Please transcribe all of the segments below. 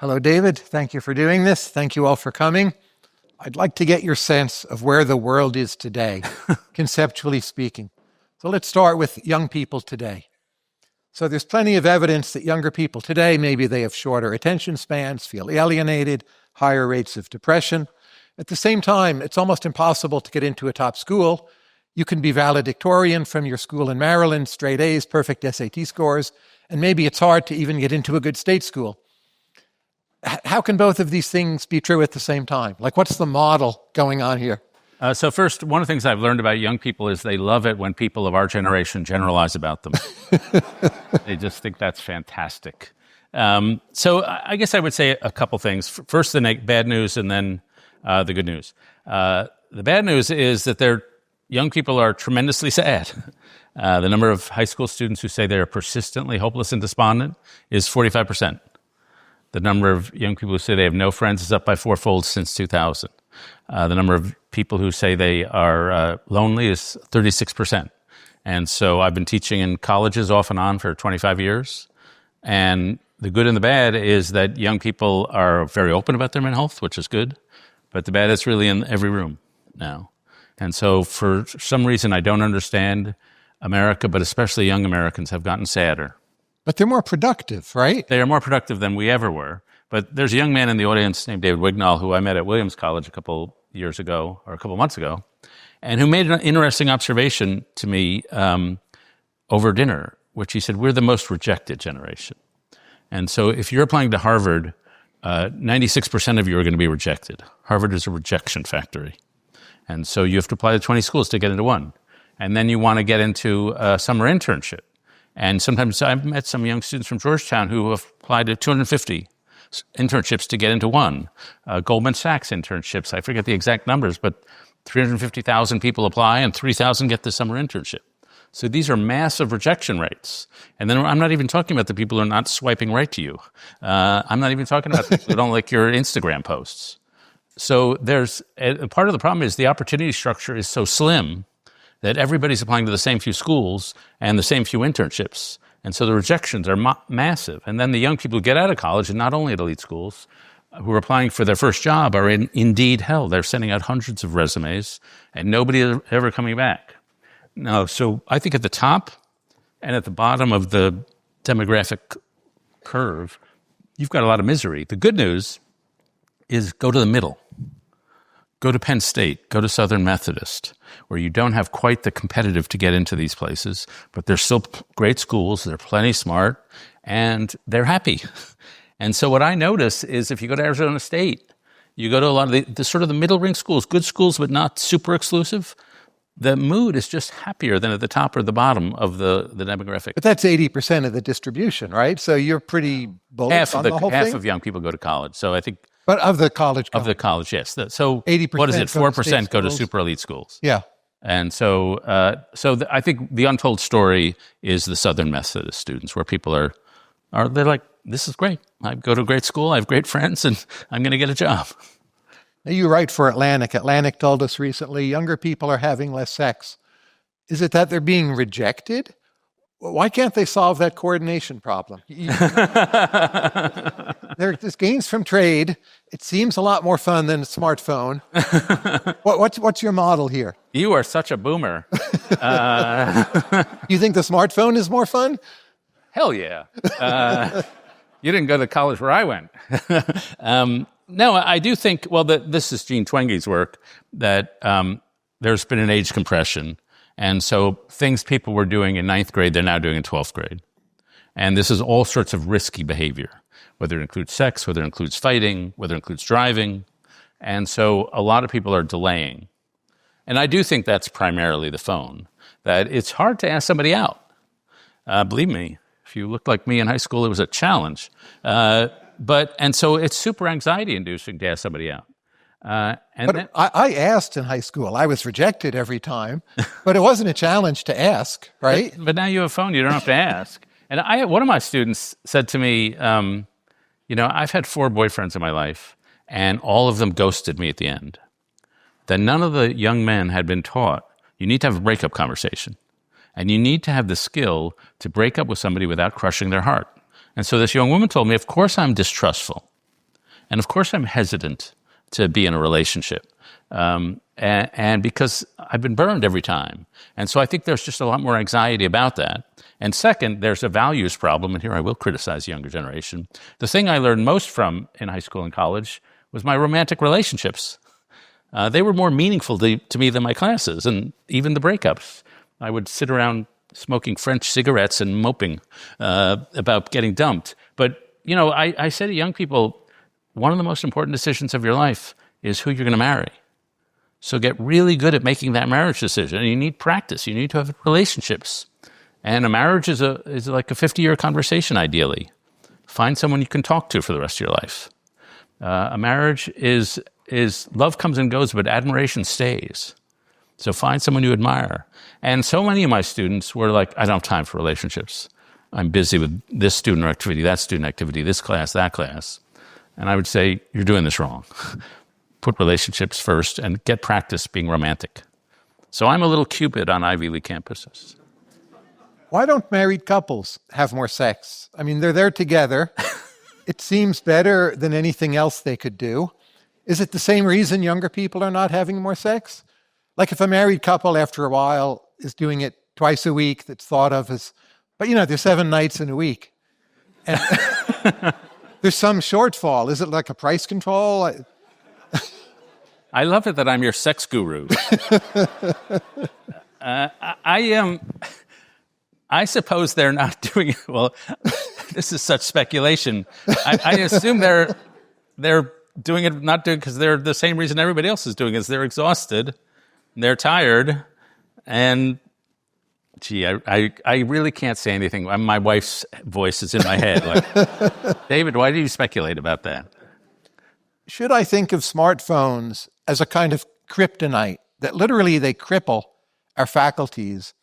Hello, David. Thank you for doing this. Thank you all for coming. I'd like to get your sense of where the world is today, conceptually speaking. So let's start with young people today. So there's plenty of evidence that younger people today, maybe they have shorter attention spans, feel alienated, higher rates of depression. At the same time, it's almost impossible to get into a top school. You can be valedictorian from your school in Maryland, straight A's, perfect SAT scores, and maybe it's hard to even get into a good state school. How can both of these things be true at the same time? Like, what's the model going on here? So first, one of the things I've learned about young people is they love it when people of our generation generalize about them. They just think that's fantastic. So I guess I would say a couple things. First, the bad news, and then the good news. The bad news is that young people are tremendously sad. The number of high school students who say they're persistently hopeless and despondent is 45%. The number of young people who say they have no friends is up by fourfold since 2000. The number of people who say they are lonely is 36%. And so I've been teaching in colleges off and on for 25 years. And the good and the bad is that young people are very open about their mental health, which is good. But the bad is really in every room now. And so for some reason, I don't understand America, but especially young Americans have gotten sadder. But they're more productive, right? They are more productive than we ever were. But there's a young man in the audience named David Wignall who I met at Williams College a couple years ago, or a couple months ago, and who made an interesting observation to me over dinner, which he said, we're the most rejected generation. And so if you're applying to Harvard, 96% of you are going to be rejected. Harvard is a rejection factory. And so you have to apply to 20 schools to get into one. And then you want to get into a summer internship. And sometimes I've met some young students from Georgetown who have applied to 250 internships to get into one. Goldman Sachs internships, I forget the exact numbers, but 350,000 people apply and 3,000 get the summer internship. So these are massive rejection rates. And then I'm not even talking about the people who are not swiping right to you. I'm not even talking about the people who don't like your Instagram posts. So there's part of the problem is the opportunity structure is so slim that everybody's applying to the same few schools and the same few internships. And so the rejections are massive. And then the young people who get out of college, and not only at elite schools, who are applying for their first job are in indeed hell. They're sending out hundreds of resumes, and nobody is ever coming back. Now, so I think at the top and at the bottom of the demographic curve, you've got a lot of misery. The good news is go to the middle. Go to Penn State, go to Southern Methodist, where you don't have quite the competitive to get into these places, but they're still great schools, they're plenty smart, and they're happy. And so what I notice is if you go to Arizona State, you go to a lot of the sort of the middle ring schools, good schools but not super exclusive, the mood is just happier than at the top or the bottom of the demographic. But that's 80% of the distribution, right? So you're pretty bullish on the whole thing? Half of young people go to college, so I think... But of the college. Of the college, yes. So 80% what is it? 4% go to super elite schools. Yeah. And so I think the untold story is the Southern Methodist students, where people they're like, this is great. I go to a great school, I have great friends, and I'm going to get a job. Now you write for Atlantic. Atlantic told us recently younger people are having less sex. Is it that they're being rejected? Why can't they solve that coordination problem? There's gains from trade. It seems a lot more fun than a smartphone. What's your model here? You are such a boomer. You think the smartphone is more fun? Hell yeah. You didn't go to college where I went. No, I do think, this is Jean Twenge's work, that there's been an age compression. And so things people were doing in 9th grade, they're now doing in 12th grade. And this is all sorts of risky behavior, whether it includes sex, whether it includes fighting, whether it includes driving. And so a lot of people are delaying. And I do think that's primarily the phone, that it's hard to ask somebody out. Believe me, if you looked like me in high school, it was a challenge. And so it's super anxiety-inducing to ask somebody out. I asked in high school. I was rejected every time, but it wasn't a challenge to ask, right? But now you have a phone, you don't have to ask. And one of my students said to me, I've had 4 boyfriends in my life, and all of them ghosted me at the end. That none of the young men had been taught, you need to have a breakup conversation. And you need to have the skill to break up with somebody without crushing their heart. And so this young woman told me, of course I'm distrustful. And of course I'm hesitant to be in a relationship. And because I've been burned every time. And so I think there's just a lot more anxiety about that. And second, there's a values problem, and here I will criticize the younger generation. The thing I learned most from in high school and college was my romantic relationships. They were more meaningful to me than my classes, and even the breakups. I would sit around smoking French cigarettes and moping about getting dumped. But, I say to young people, one of the most important decisions of your life is who you're going to marry. So get really good at making that marriage decision. And you need practice. You need to have relationships. And a marriage is like a 50-year conversation, ideally. Find someone you can talk to for the rest of your life. A marriage is love comes and goes, but admiration stays. So find someone you admire. And so many of my students were like, I don't have time for relationships. I'm busy with this student activity, that student activity, this class, that class. And I would say, you're doing this wrong. Put relationships first and get practice being romantic. So I'm a little Cupid on Ivy League campuses. Why don't married couples have more sex? I mean, they're there together. It seems better than anything else they could do. Is it the same reason younger people are not having more sex? Like if a married couple after a while is doing it twice a week, that's thought of as, but there's 7 nights in a week. And there's some shortfall. Is it like a price control? I love it that I'm your sex guru. I suppose they're not doing it. Well, this is such speculation. I assume they're doing it not doing because they're the same reason everybody else is doing it. Is they're exhausted, they're tired, and I really can't say anything. My wife's voice is in my head. Like, David, why do you speculate about that? Should I think of smartphones as a kind of kryptonite, that literally they cripple our faculties?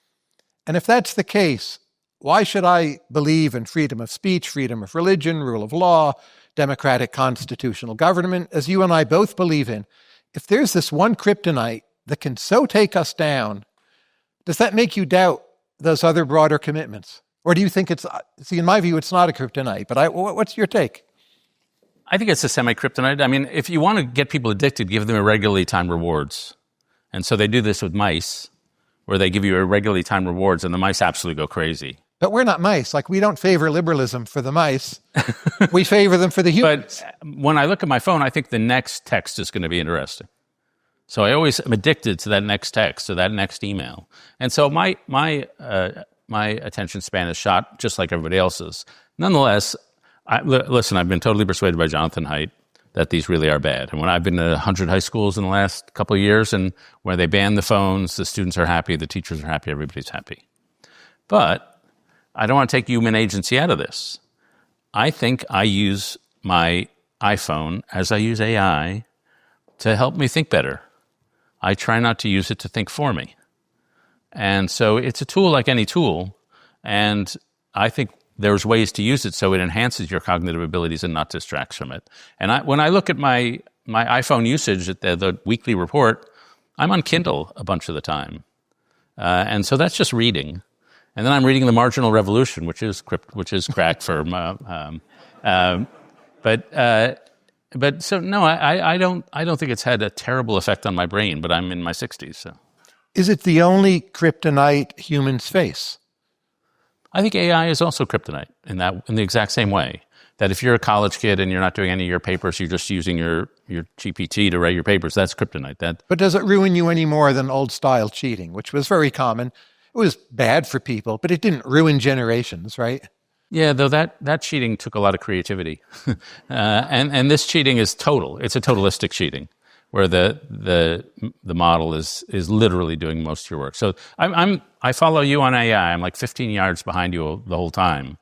And if that's the case, why should I believe in freedom of speech, freedom of religion, rule of law, democratic constitutional government, as you and I both believe in? If there's this one kryptonite that can so take us down, does that make you doubt those other broader commitments? Or do you think in my view, it's not a kryptonite, but what's your take? I think it's a semi-kryptonite. I mean, if you want to get people addicted, give them irregularly timed rewards. And so they do this with mice, where they give you irregularly timed rewards, and the mice absolutely go crazy. But we're not mice. Like, we don't favor liberalism for the mice. We favor them for the humans. But when I look at my phone, I think the next text is going to be interesting. So I always am addicted to that next text, to that next email. And so my attention span is shot just like everybody else's. Nonetheless, listen, I've been totally persuaded by Jonathan Haidt that these really are bad. And when I've been to 100 high schools in the last couple of years, and where they ban the phones, the students are happy, the teachers are happy, everybody's happy. But I don't want to take human agency out of this. I think I use my iPhone as I use AI to help me think better. I try not to use it to think for me. And so it's a tool like any tool, and I think there's ways to use it so it enhances your cognitive abilities and not distracts from it. And when I look at my iPhone usage at the weekly report, I'm on Kindle a bunch of the time. And so that's just reading. And then I'm reading The Marginal Revolution, which is crack for... But so no, I don't think it's had a terrible effect on my brain, but I'm in my 60s, so. Is it the only kryptonite humans face? I think AI is also kryptonite in the exact same way. That if you're a college kid and you're not doing any of your papers, you're just using your GPT to write your papers, that's kryptonite. But does it ruin you any more than old-style cheating, which was very common? It was bad for people, but it didn't ruin generations, right? Yeah, though that cheating took a lot of creativity. And this cheating is total. It's a totalistic cheating, where the model is literally doing most of your work. So I follow you on AI. I'm like 15 yards behind you the whole time.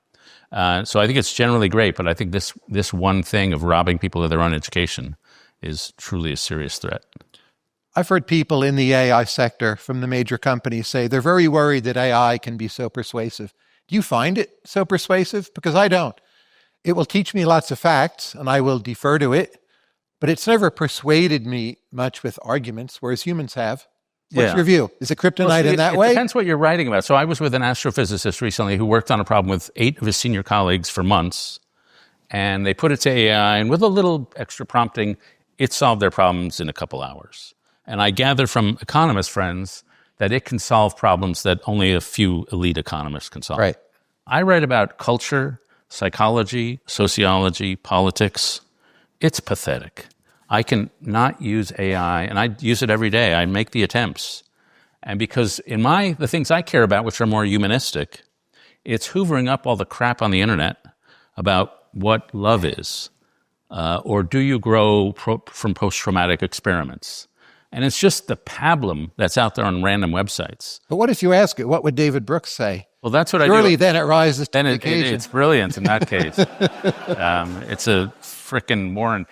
So I think it's generally great, but I think this one thing of robbing people of their own education is truly a serious threat. I've heard people in the AI sector from the major companies say they're very worried that AI can be so persuasive. Do you find it so persuasive? Because I don't. It will teach me lots of facts, and I will defer to it, but it's never persuaded me much with arguments, whereas humans have. What's your view? Is it kryptonite in that way? It depends what you're writing about. So I was with an astrophysicist recently who worked on a problem with 8 of his senior colleagues for months, and they put it to AI, and with a little extra prompting, it solved their problems in a couple hours. And I gather from economist friends that it can solve problems that only a few elite economists can solve. Right. I write about culture, psychology, sociology, politics. It's pathetic. I can not use AI, and I use it every day. I make the attempts. And because the things I care about, which are more humanistic, it's hoovering up all the crap on the internet about what love is, or do you grow from post-traumatic experiments? And it's just the pablum that's out there on random websites. But what if you ask it, what would David Brooks say? Well, that's what I do. Surely then it rises to then the occasion. It's brilliant in that case. It's a frickin' Warren.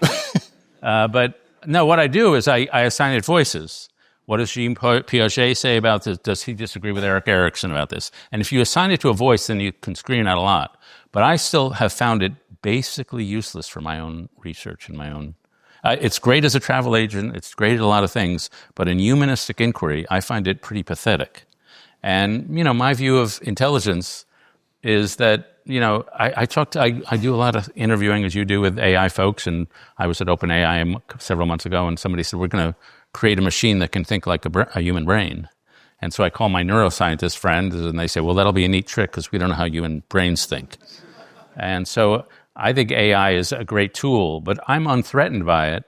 But no, what I do is I assign it voices. What does Jean Piaget say about this? Does he disagree with Erik Erikson about this? And if you assign it to a voice, then you can screen out a lot. But I still have found it basically useless for my own research and my own. It's great as a travel agent. It's great at a lot of things. But in humanistic inquiry, I find it pretty pathetic. And, my view of intelligence is that, I do a lot of interviewing, as you do, with AI folks. And I was at OpenAI several months ago, and somebody said, we're going to create a machine that can think like a human brain. And so I call my neuroscientist friends, and they say, well, that'll be a neat trick because we don't know how human brains think. And so I think AI is a great tool, but I'm unthreatened by it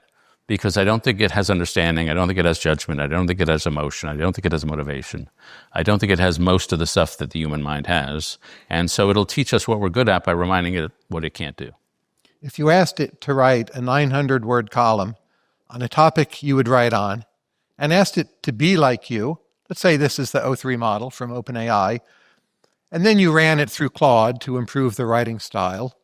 because I don't think it has understanding. I don't think it has judgment. I don't think it has emotion. I don't think it has motivation. I don't think it has most of the stuff that the human mind has. And so it'll teach us what we're good at by reminding it what it can't do. If you asked it to write a 900-word column on a topic you would write on, and asked it to be like you, let's say this is the O3 model from OpenAI, and then you ran it through Claude to improve the writing style,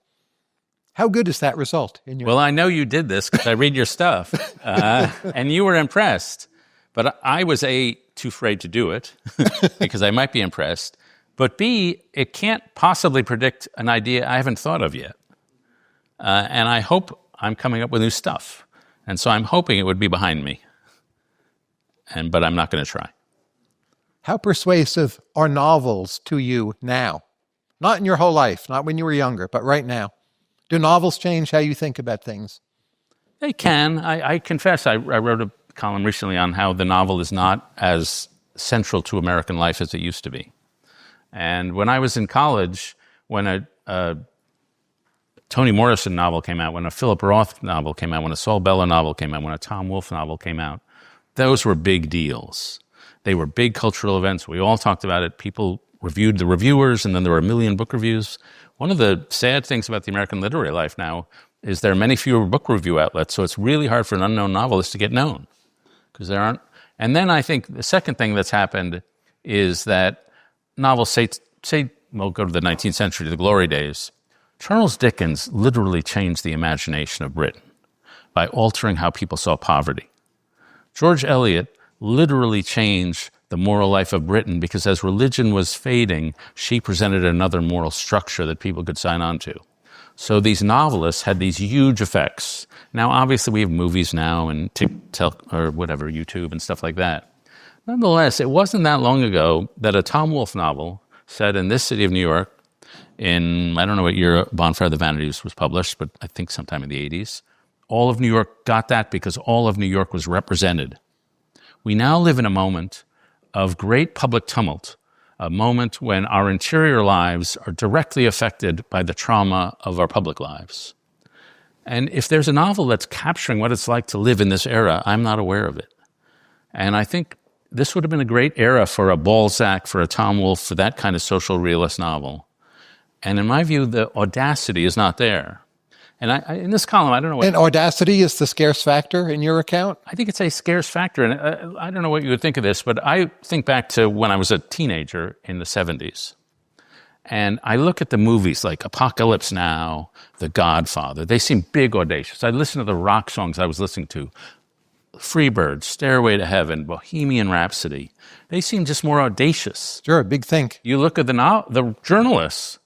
how good is that result in your? Well, I know you did this because I read your stuff, and you were impressed. But I was A, too afraid to do it because I might be impressed. But B, it can't possibly predict an idea I haven't thought of yet. And I hope I'm coming up with new stuff. And so I'm hoping it would be behind me. But I'm not going to try. How persuasive are novels to you now? Not in your whole life, not when you were younger, but right now. Do novels change how you think about things? They can. I confess, I wrote a column recently on how the novel is not as central to American life as it used to be. And when I was in college, when a Toni Morrison novel came out, when a Philip Roth novel came out, when a Saul Bellow novel came out, when a Tom Wolfe novel came out, those were big deals. They were big cultural events. We all talked about it. People reviewed the reviewers, and then there were a million book reviews. One of the sad things about the American literary life now is there are many fewer book review outlets, so it's really hard for an unknown novelist to get known because there aren't. And then I think the second thing that's happened is that novels say we'll go to the 19th century, to the glory days. Charles Dickens literally changed the imagination of Britain by altering how people saw poverty. George Eliot literally changed the moral life of Britain because as religion was fading, she presented another moral structure that people could sign on to. So these novelists had these huge effects. Now, obviously, we have movies now and TikTok or whatever, YouTube and stuff like that. Nonetheless, it wasn't that long ago that a Tom Wolfe novel set in this city of New York in, I don't know what year Bonfire of the Vanities was published, but I think sometime in the 80s. All of New York got that because all of New York was represented. We now live in a moment of great public tumult, a moment when our interior lives are directly affected by the trauma of our public lives. And if there's a novel that's capturing what it's like to live in this era, I'm not aware of it. And I think this would have been a great era for a Balzac, for a Tom Wolfe, for that kind of social realist novel. And in my view, the audacity is not there. And I in this column, I don't know what... And audacity is the scarce factor in your account? I think it's a scarce factor. And I don't know what you would think of this, but I think back to when I was a teenager in the 70s. And I look at the movies like Apocalypse Now, The Godfather. They seem big, audacious. I listen to the rock songs I was listening to. Freebird, Stairway to Heaven, Bohemian Rhapsody. They seem just more audacious. Sure, big think. You look at the journalists,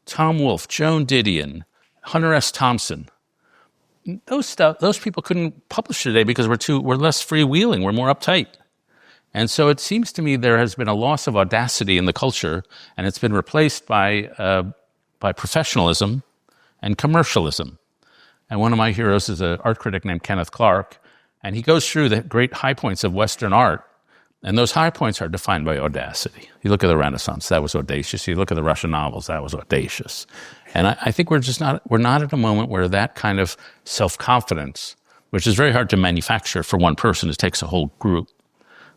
Tom Wolfe, Joan Didion, Hunter S. Thompson. Those people couldn't publish today because we're less freewheeling, we're more uptight. And so it seems to me there has been a loss of audacity in the culture, and it's been replaced by professionalism and commercialism. And one of my heroes is an art critic named Kenneth Clark, and he goes through the great high points of Western art, and those high points are defined by audacity. You look at the Renaissance, that was audacious. You look at the Russian novels, that was audacious. And I think we're not at a moment where that kind of self-confidence, which is very hard to manufacture for one person, it takes a whole group.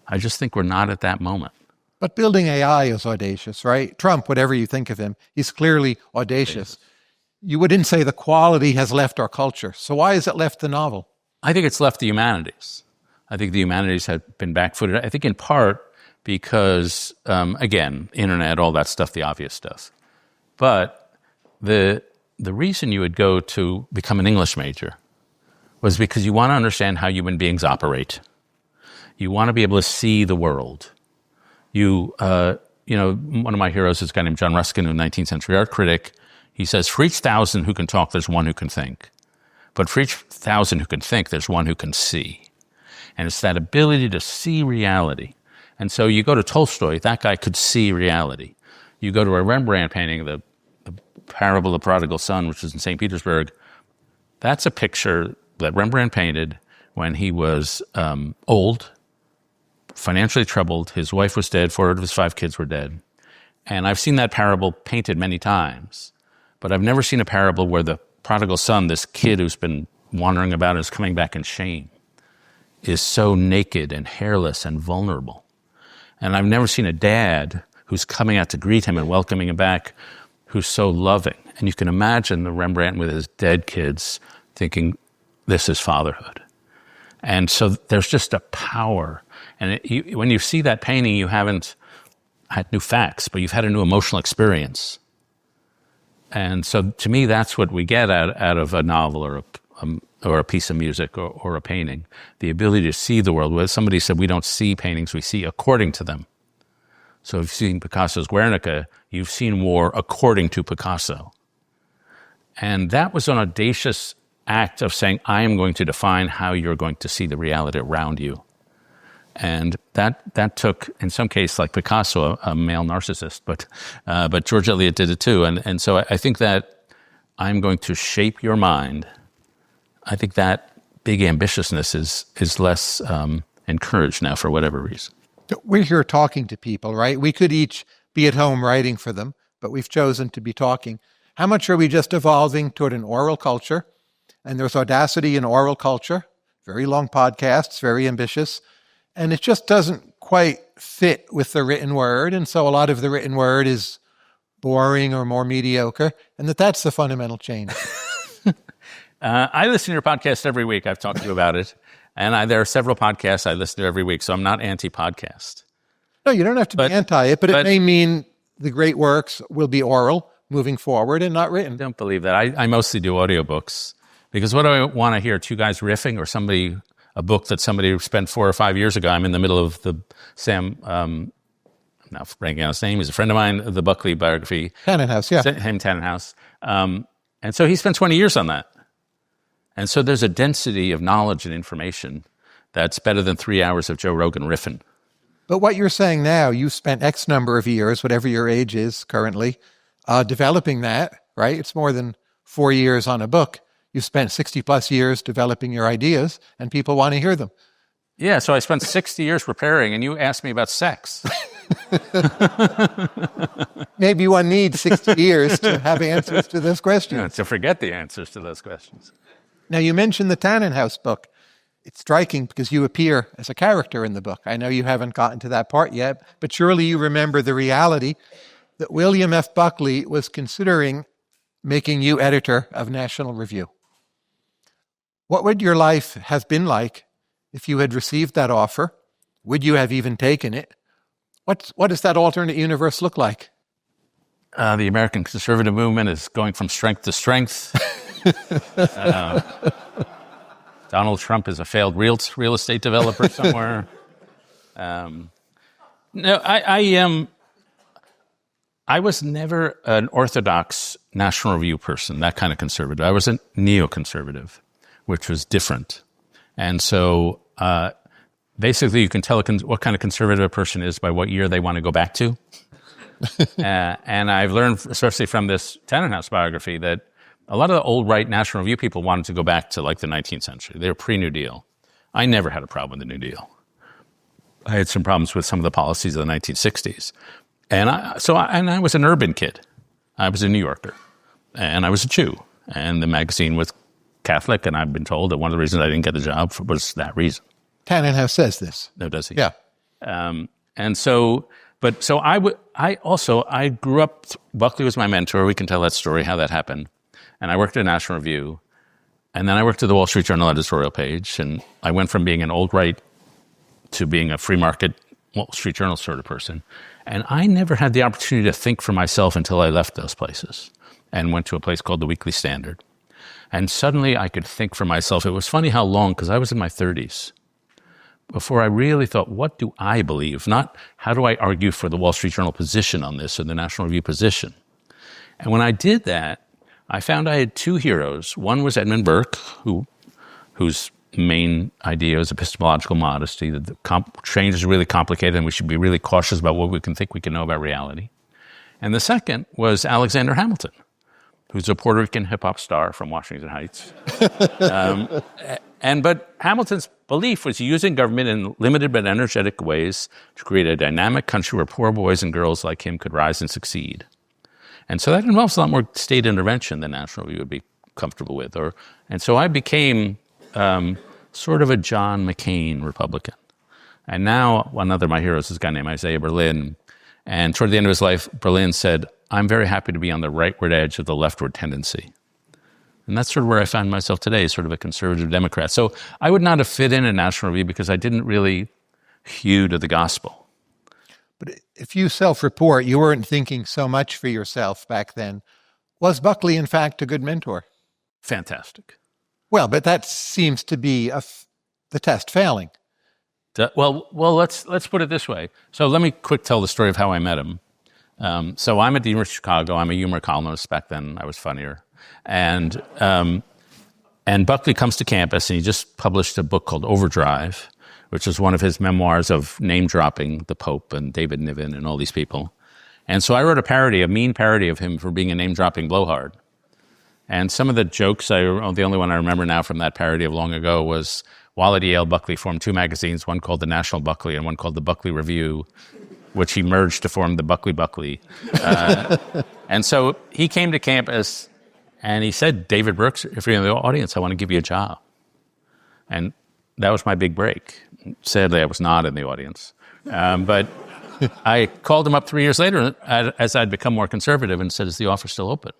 I just think we're not at that moment. But building AI is audacious, right? Trump, whatever you think of him, he's clearly audacious. You wouldn't say the quality has left our culture. So why has it left the novel? I think it's left the humanities. I think the humanities have been backfooted. I think in part because, again, internet, all that stuff, the obvious stuff. But the reason you would go to become an English major was because you want to understand how human beings operate. You want to be able to see the world. One of my heroes is a guy named John Ruskin, a 19th century art critic. He says, for each 1,000 who can talk, there's one who can think. But for each 1,000 who can think, there's one who can see. And it's that ability to see reality. And so you go to Tolstoy, that guy could see reality. You go to a Rembrandt painting, the Parable of the Prodigal Son, which is in St. Petersburg, that's a picture that Rembrandt painted when he was old, financially troubled. His wife was dead. 4 of his 5 kids were dead. And I've seen that parable painted many times, but I've never seen a parable where the prodigal son, this kid who's been wandering about and is coming back in shame, is so naked and hairless and vulnerable. And I've never seen a dad who's coming out to greet him and welcoming him back, who's so loving. And you can imagine the Rembrandt with his dead kids thinking, this is fatherhood. And so there's just a power. And when you see that painting, you haven't had new facts, but you've had a new emotional experience. And so to me, that's what we get out of a novel or a piece of music or a painting, the ability to see the world. Where somebody said, we don't see paintings, we see according to them. So if you've seen Picasso's Guernica, you've seen war according to Picasso. And that was an audacious act of saying, I am going to define how you're going to see the reality around you. And that took, in some case, like Picasso, a male narcissist, but George Eliot did it too. And so I think that I'm going to shape your mind. I think that big ambitiousness is less encouraged now for whatever reason. We're here talking to people, right? We could each be at home writing for them, but we've chosen to be talking. How much are we just evolving toward an oral culture? And there's audacity in oral culture, very long podcasts, very ambitious. And it just doesn't quite fit with the written word. And so a lot of the written word is boring or more mediocre. And that's the fundamental change. I listen to your podcast every week. I've talked to you about it. And there are several podcasts I listen to every week. So I'm not anti-podcast. No, you don't have to be anti it, but it may mean the great works will be oral moving forward and not written. I don't believe that. I mostly do audiobooks. Because what do I want to hear? 2 guys riffing or a book that somebody spent 4 or 5 years ago. I'm in the middle of the Sam, I'm not ranking out his name. He's a friend of mine, the Buckley biography. Tannenhouse, yeah. Him, Tannenhouse. And so he spent 20 years on that. And so there's a density of knowledge and information that's better than 3 hours of Joe Rogan riffing. But what you're saying now, you spent X number of years, whatever your age is currently, developing that, right? It's more than 4 years on a book. You spent 60 plus years developing your ideas, and people want to hear them. Yeah, so I spent 60 years preparing, and you asked me about sex. Maybe one needs 60 years to have answers to those questions. Yeah, to forget the answers to those questions. Now, you mentioned the Tannenhouse book. It's striking because you appear as a character in the book. I know you haven't gotten to that part yet, but surely you remember the reality that William F. Buckley was considering making you editor of National Review. What would your life have been like if you had received that offer? Would you have even taken it? What does that alternate universe look like? The American conservative movement is going from strength to strength. Donald Trump is a failed real estate developer somewhere. No, I was never an orthodox National Review person, that kind of conservative. I was a neoconservative, which was different. And so basically you can tell what kind of conservative a person is by what year they want to go back to. And I've learned, especially from this Tannenhouse biography, that A lot of the old right National Review people wanted to go back to like the 19th century. They were pre-New Deal. I never had a problem with the New Deal. I had some problems with some of the policies of the 1960s. And I was an urban kid. I was a New Yorker. And I was a Jew. And the magazine was Catholic, and I've been told that one of the reasons I didn't get the job was that reason. Tannenhouse says this. No, does he? Yeah. I grew up, Buckley was my mentor. We can tell that story, how that happened. And I worked at National Review. And then I worked at the Wall Street Journal editorial page. And I went from being an old right to being a free market Wall Street Journal sort of person. And I never had the opportunity to think for myself until I left those places and went to a place called the Weekly Standard. And suddenly I could think for myself. It was funny how long, because I was in my 30s, before I really thought, what do I believe? Not how do I argue for the Wall Street Journal position on this or the National Review position. And when I did that, I found I had two heroes. One was Edmund Burke, whose main idea is epistemological modesty, that the change is really complicated and we should be really cautious about what we can think we can know about reality. And the second was Alexander Hamilton, who's a Puerto Rican hip-hop star from Washington Heights. But Hamilton's belief was using government in limited but energetic ways to create a dynamic country where poor boys and girls like him could rise and succeed. And so that involves a lot more state intervention than National Review would be comfortable with. And so I became sort of a John McCain Republican. And now one of my heroes is a guy named Isaiah Berlin. And toward the end of his life, Berlin said, I'm very happy to be on the rightward edge of the leftward tendency. And that's sort of where I find myself today, sort of a conservative Democrat. So I would not have fit in National Review because I didn't really hew to the gospel. But if you self-report, you weren't thinking so much for yourself back then. Was Buckley, in fact, a good mentor? Fantastic. Well, but that seems to be the test failing. Well, let's put it this way. So let me tell the story of how I met him. So I'm at the University of Chicago. I'm a humor columnist. Back then, I was funnier. And Buckley comes to campus, and he just published a book called Overdrive, which is one of his memoirs of name-dropping the Pope and David Niven and all these people. And so I wrote a mean parody of him for being a name-dropping blowhard. And some of the jokes, the only one I remember now from that parody of long ago was while at Yale, Buckley formed two magazines, one called the National Buckley and one called the Buckley Review, which he merged to form the Buckley. And so he came to campus and he said, David Brooks, if you're in the audience, I want to give you a job. And that was my big break. Sadly, I was not in the audience. But I called him up 3 years later as I'd become more conservative and said, is the offer still open?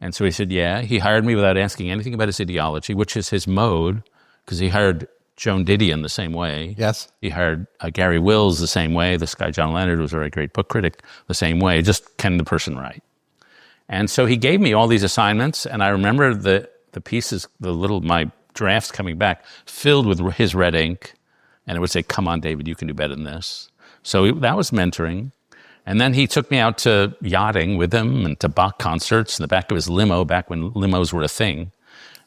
And so he said, yeah. He hired me without asking anything about his ideology, which is his mode, because he hired Joan Didion the same way. Yes. He hired Gary Wills the same way. This guy, John Leonard, was a very great book critic, the same way. Just can the person write? And so he gave me all these assignments, and I remember the pieces, my drafts coming back, filled with his red ink, and it would say, come on, David, you can do better than this. So that was mentoring. And then he took me out to yachting with him and to Bach concerts in the back of his limo, back when limos were a thing.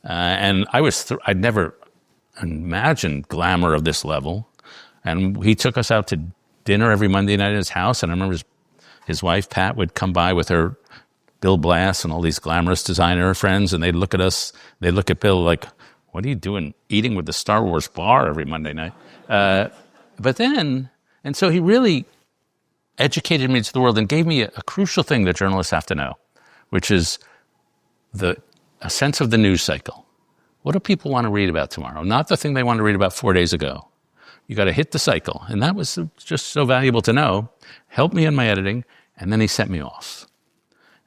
And I'd never imagined glamour of this level. And he took us out to dinner every Monday night at his house. And I remember his wife, Pat, would come by with her Bill Blass and all these glamorous designer friends. And they'd look at us. They'd look at Bill like, what are you doing eating with the Star Wars bar every Monday night? And so he really educated me into the world and gave me a crucial thing that journalists have to know, which is a sense of the news cycle. What do people want to read about tomorrow? Not the thing they want to read about 4 days ago. You got to hit the cycle. And that was just so valuable to know. Helped me in my editing, and then he sent me off.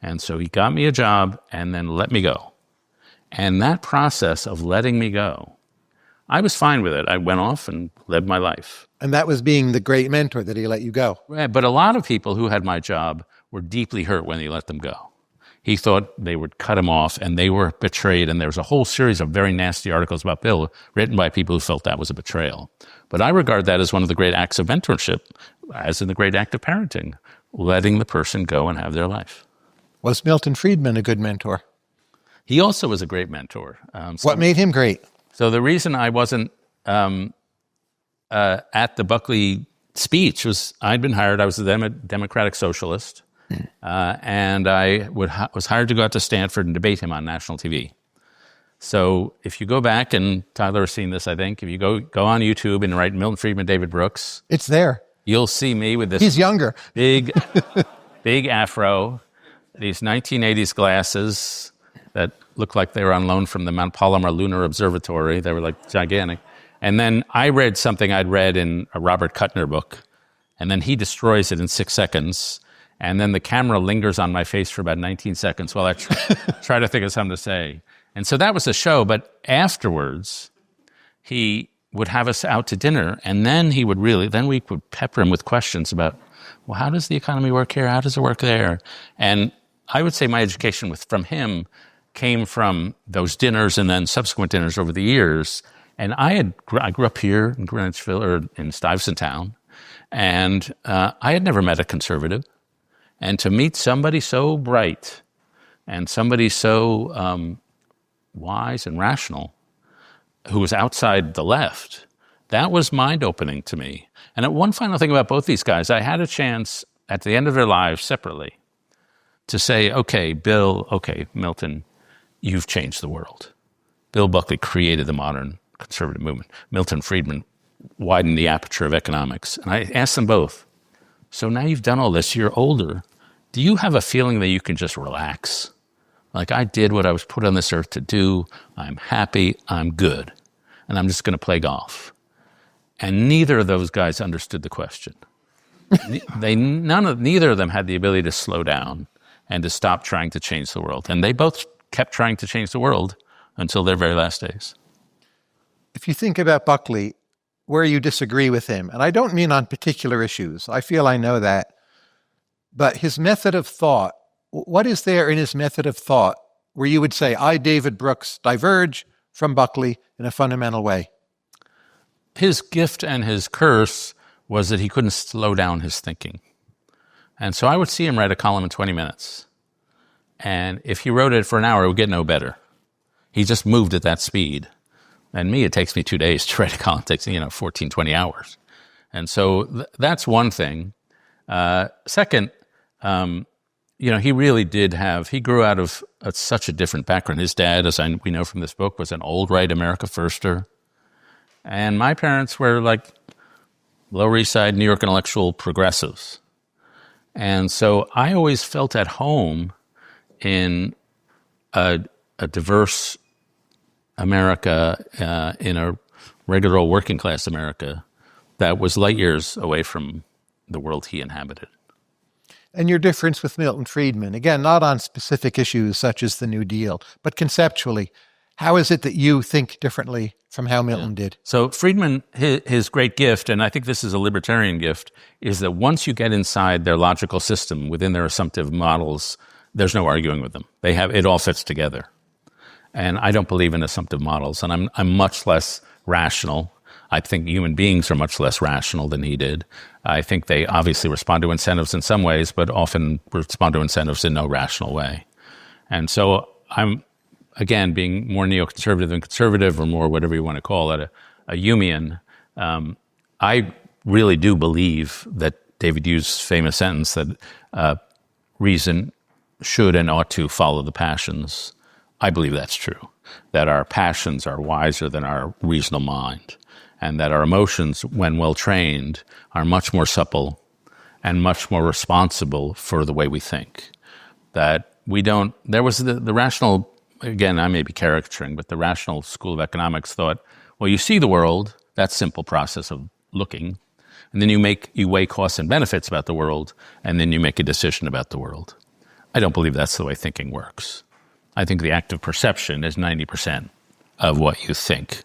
And so he got me a job and then let me go. And that process of letting me go, I was fine with it. I went off and led my life. And that was being the great mentor that he let you go. Right, but a lot of people who had my job were deeply hurt when he let them go. He thought they would cut him off, and they were betrayed. And there was a whole series of very nasty articles about Bill written by people who felt that was a betrayal. But I regard that as one of the great acts of mentorship, as in the great act of parenting, letting the person go and have their life. Was Milton Friedman a good mentor? He also was a great mentor. What made him great? So the reason I wasn't at the Buckley speech was I'd been hired. I was a Democratic socialist. and I was hired to go out to Stanford and debate him on national TV. So if you go back, and Tyler has seen this, I think, if you go on YouTube and write Milton Friedman, David Brooks, it's there. You'll see me with this. He's younger. Big afro, these 1980s glasses that looked like they were on loan from the Mount Palomar Lunar Observatory. They were like gigantic. And then I read something I'd read in a Robert Kuttner book, and then he destroys it in 6 seconds. And then the camera lingers on my face for about 19 seconds while I try to think of something to say. And so that was the show. But afterwards, he would have us out to dinner, and then we would pepper him with questions about, well, how does the economy work here? How does it work there? And I would say my education from him came from those dinners and then subsequent dinners over the years. And I grew up here in Greenwichville, or in Stuyvesant Town, and I had never met a conservative. And to meet somebody so bright and somebody so wise and rational who was outside the left, that was mind-opening to me. And one final thing about both these guys, I had a chance at the end of their lives separately to say, okay, Bill, okay, Milton, you've changed the world. Bill Buckley created the modern conservative movement. Milton Friedman widened the aperture of economics. And I asked them both, so now you've done all this, you're older. Do you have a feeling that you can just relax? Like, I did what I was put on this earth to do. I'm happy. I'm good. And I'm just going to play golf. And neither of those guys understood the question. Neither of them had the ability to slow down and to stop trying to change the world. And they both kept trying to change the world until their very last days. If you think about Buckley, where you disagree with him, and I don't mean on particular issues, I feel I know that, but his method of thought, what is there in his method of thought where you would say, I, David Brooks, diverge from Buckley in a fundamental way? His gift and his curse was that he couldn't slow down his thinking. And so I would see him write a column in 20 minutes. And if he wrote it for an hour, it would get no better. He just moved at that speed. And me, it takes me 2 days to write a column. It takes, 14, 20 hours. And so that's one thing. Second, he really he grew out of such a different background. His dad, as we know from this book, was an old right America firster. And my parents were like Lower East Side New York intellectual progressives. And so I always felt at home in a diverse America, in a regular old working class America that was light years away from the world he inhabited. And your difference with Milton Friedman, again, not on specific issues such as the New Deal, but conceptually, how is it that you think differently from how Milton did? So Friedman, his great gift, and I think this is a libertarian gift, is that once you get inside their logical system, within their assumptive models, there's no arguing with them. It all fits together. And I don't believe in assumptive models, and I'm much less rational. I think human beings are much less rational than he did. I think they obviously respond to incentives in some ways, but often respond to incentives in no rational way. And so I'm, again, being more neoconservative than conservative, or more whatever you want to call it, a Humean. I really do believe that David Hume's famous sentence that reason should and ought to follow the passions. I believe that's true, that our passions are wiser than our reasonable mind, and that our emotions, when well trained, are much more supple and much more responsible for the way we think. That we don't, there was the rational, again, I may be caricaturing, but the rational school of economics thought, well, you see the world, that simple process of looking, and then you weigh costs and benefits about the world, and then you make a decision about the world. I don't believe that's the way thinking works. I think the act of perception is 90% of what you think.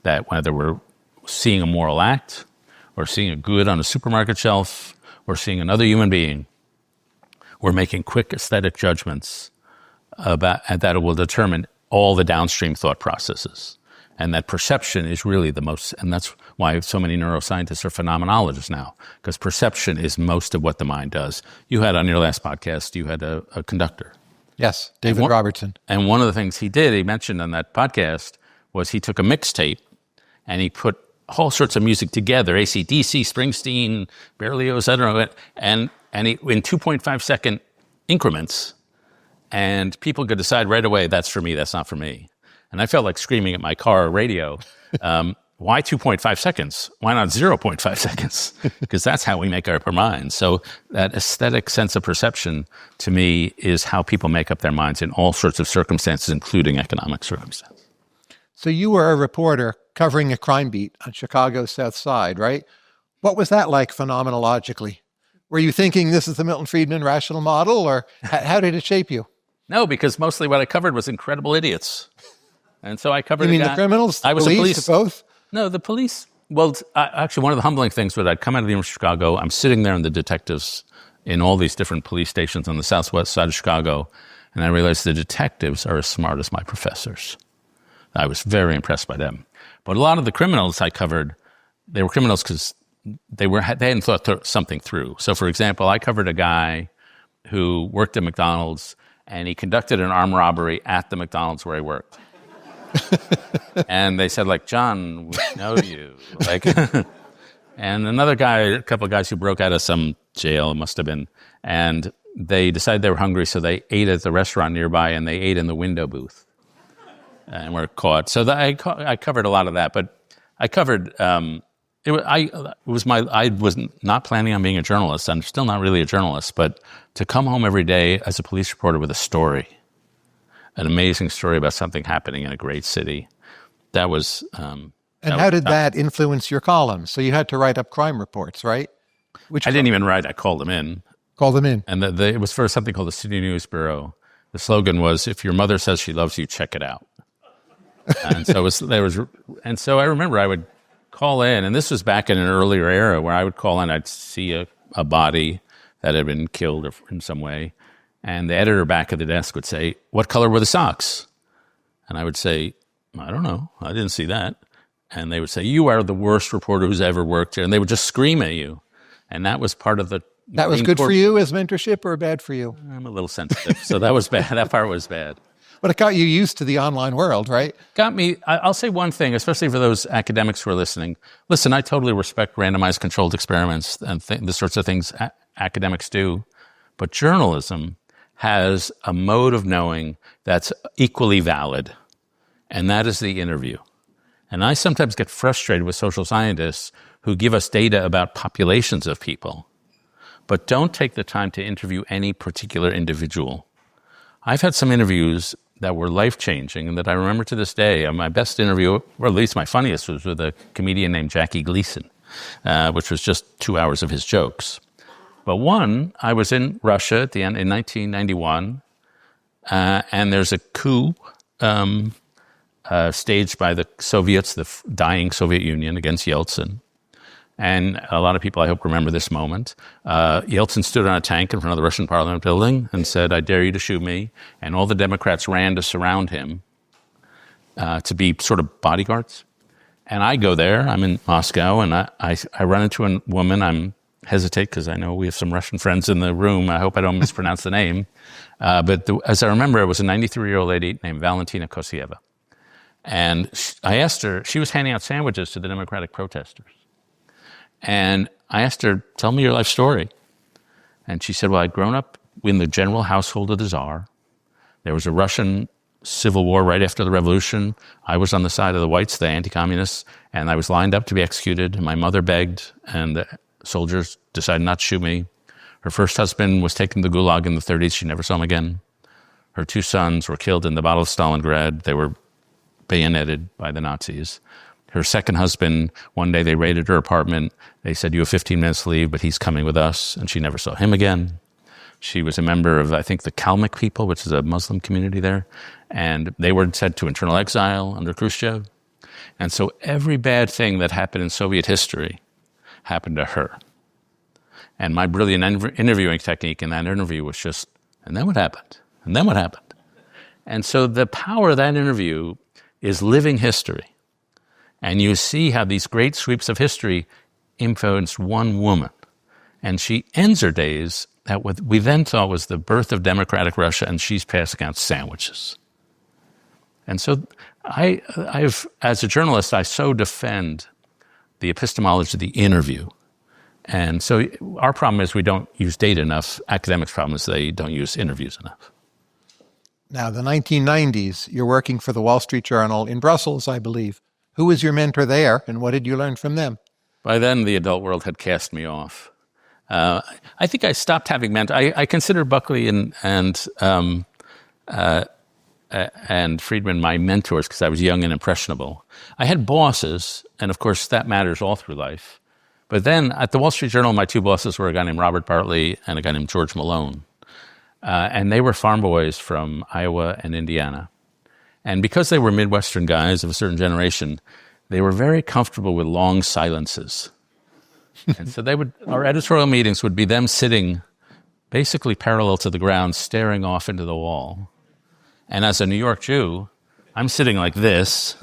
That whether we're seeing a moral act, or seeing a good on a supermarket shelf, or seeing another human being, we're making quick aesthetic judgments about, and that will determine all the downstream thought processes. And that perception is really the most, and that's why so many neuroscientists are phenomenologists now, because perception is most of what the mind does. You had on your last podcast, you had a conductor. Yes, David Robertson. And one of the things he mentioned on that podcast, was he took a mixtape and he put all sorts of music together, AC/DC, Springsteen, Berlioz, I don't know, and in 2.5-second increments, and people could decide right away, that's for me, that's not for me. And I felt like screaming at my car radio, why 2.5 seconds? Why not 0.5 seconds? Because that's how we make up our minds. So that aesthetic sense of perception, to me, is how people make up their minds in all sorts of circumstances, including economic circumstances. So you were a reporter covering a crime beat on Chicago's South Side, right? What was that like phenomenologically? Were you thinking this is the Milton Friedman rational model, or how did it shape you? No, because mostly what I covered was incredible idiots. And so I covered You mean the criminals, I was police, both? No, the police. Well, actually, one of the humbling things was I'd come out of the University of Chicago. I'm sitting there in the detectives in all these different police stations on the southwest side of Chicago, and I realized the detectives are as smart as my professors. I was very impressed by them. But a lot of the criminals I covered, they were criminals because they hadn't thought something through. So, for example, I covered a guy who worked at McDonald's, and he conducted an armed robbery at the McDonald's where he worked. And they said, like, John, we know you. Like, and another guy, a couple of guys who broke out of some jail, it must have been, and they decided they were hungry, so they ate at the restaurant nearby, and they ate in the window booth and were caught. So I covered a lot of that, but I covered, I was not planning on being a journalist. I'm still not really a journalist, but to come home every day as a police reporter with a story, an amazing story about something happening in a great city. That was... and how did that influence your columns? So you had to write up crime reports, right? I didn't even write. I called them in. Called them in. And it was for something called the City News Bureau. The slogan was, if your mother says she loves you, check it out. And so I remember I would call in, and this was back in an earlier era where I would call in, I'd see a body that had been killed in some way. And the editor back at the desk would say, what color were the socks? And I would say, I don't know. I didn't see that. And they would say, you are the worst reporter who's ever worked here. And they would just scream at you. And that was part of the... That was good for you as mentorship or bad for you? I'm a little sensitive. So that was bad. That part was bad. But it got you used to the online world, right? Got me. I'll say one thing, especially for those academics who are listening. Listen, I totally respect randomized controlled experiments and the sorts of things academics do. But journalism has a mode of knowing that's equally valid, and that is the interview. And I sometimes get frustrated with social scientists who give us data about populations of people, but don't take the time to interview any particular individual. I've had some interviews that were life-changing and that I remember to this day. My best interview, or at least my funniest, was with a comedian named Jackie Gleason, which was just 2 hours of his jokes. But one, I was in Russia at the end in 1991, and there's a coup staged by the Soviets, the dying Soviet Union, against Yeltsin. And a lot of people, I hope, remember this moment. Yeltsin stood on a tank in front of the Russian Parliament building and said, I dare you to shoot me. And all the Democrats ran to surround him to be sort of bodyguards. And I go there. I'm in Moscow, and I run into a woman. Hesitate because I know we have some Russian friends in the room. I hope I don't mispronounce the name. But as I remember, it was a 93-year-old lady named Valentina Kosieva. And I asked her, she was handing out sandwiches to the Democratic protesters. And I asked her, tell me your life story. And she said, well, I'd grown up in the general household of the Tsar. There was a Russian civil war right after the revolution. I was on the side of the whites, the anti-communists, and I was lined up to be executed. And my mother begged, and the soldiers decided not to shoot me. Her first husband was taken to the Gulag in the 30s. She never saw him again. Her 2 sons were killed in the Battle of Stalingrad. They were bayoneted by the Nazis. Her second husband, one day they raided her apartment. They said, you have 15 minutes to leave, but he's coming with us. And she never saw him again. She was a member of, I think, the Kalmyk people, which is a Muslim community there. And they were sent to internal exile under Khrushchev. And so every bad thing that happened in Soviet history happened to her. And my brilliant interviewing technique in that interview was just, and then what happened? And then what happened? And so the power of that interview is living history. And you see how these great sweeps of history influenced one woman. And she ends her days at what we then thought was the birth of democratic Russia, and she's passing out sandwiches. And so I've, as a journalist, I so defend the epistemology of the interview. And so our problem is we don't use data enough. Academics' problem is they don't use interviews enough. Now, the 1990s, you're working for the Wall Street Journal in Brussels, I believe. Who was your mentor there, and what did you learn from them? By then, the adult world had cast me off. I think I stopped having mentors. I consider Buckley and Friedman my mentors because I was young and impressionable. I had bosses, and of course, that matters all through life. But then at the Wall Street Journal, my two bosses were a guy named Robert Bartley and a guy named George Malone. And they were farm boys from Iowa and Indiana. And because they were Midwestern guys of a certain generation, they were very comfortable with long silences. And so our editorial meetings would be them sitting basically parallel to the ground, staring off into the wall. And as a New York Jew, I'm sitting like this.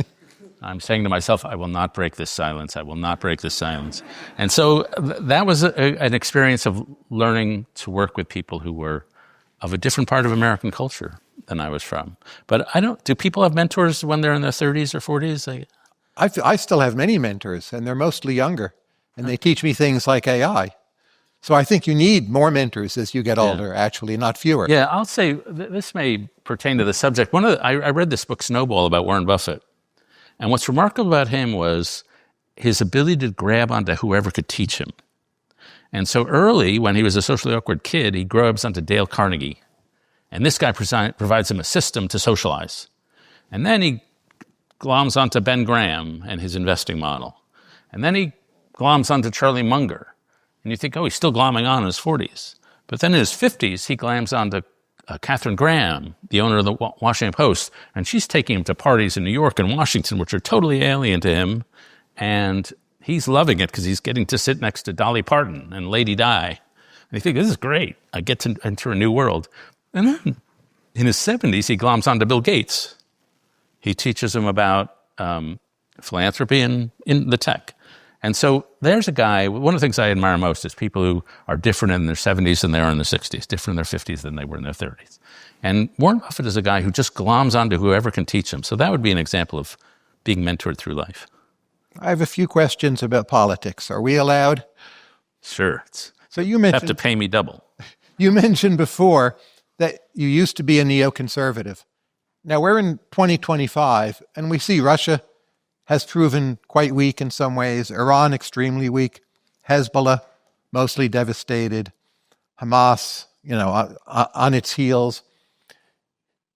I'm saying to myself, I will not break this silence. I will not break this silence. And so that was an experience of learning to work with people who were of a different part of American culture than I was from. But do people have mentors when they're in their 30s or 40s? I still have many mentors, and they're mostly younger, and they teach me things like AI. So I think you need more mentors as you get older, actually, not fewer. Yeah, I'll say this may pertain to the subject. I read this book, Snowball, about Warren Buffett. And what's remarkable about him was his ability to grab onto whoever could teach him. And so early, when he was a socially awkward kid, he grabs onto Dale Carnegie. And this guy provides him a system to socialize. And then he gloms onto Ben Graham and his investing model. And then he gloms onto Charlie Munger. And you think, oh, he's still glomming on in his 40s. But then in his 50s, he glams onto Katharine Graham, the owner of the Washington Post, and she's taking him to parties in New York and Washington, which are totally alien to him, and he's loving it because he's getting to sit next to Dolly Parton and Lady Di. And you think, this is great. I get to enter a new world. And then in his 70s, he gloms onto Bill Gates. He teaches him about philanthropy in the tech. And so there's a guy, one of the things I admire most is people who are different in their 70s than they are in their 60s, different in their 50s than they were in their 30s. And Warren Buffett is a guy who just gloms onto whoever can teach him. So that would be an example of being mentored through life. I have a few questions about politics. Are we allowed? Sure. So you mentioned, have to pay me double. You mentioned before that you used to be a neoconservative. Now we're in 2025, and we see Russia has proven quite weak in some ways, Iran extremely weak, Hezbollah mostly devastated, Hamas, on its heels.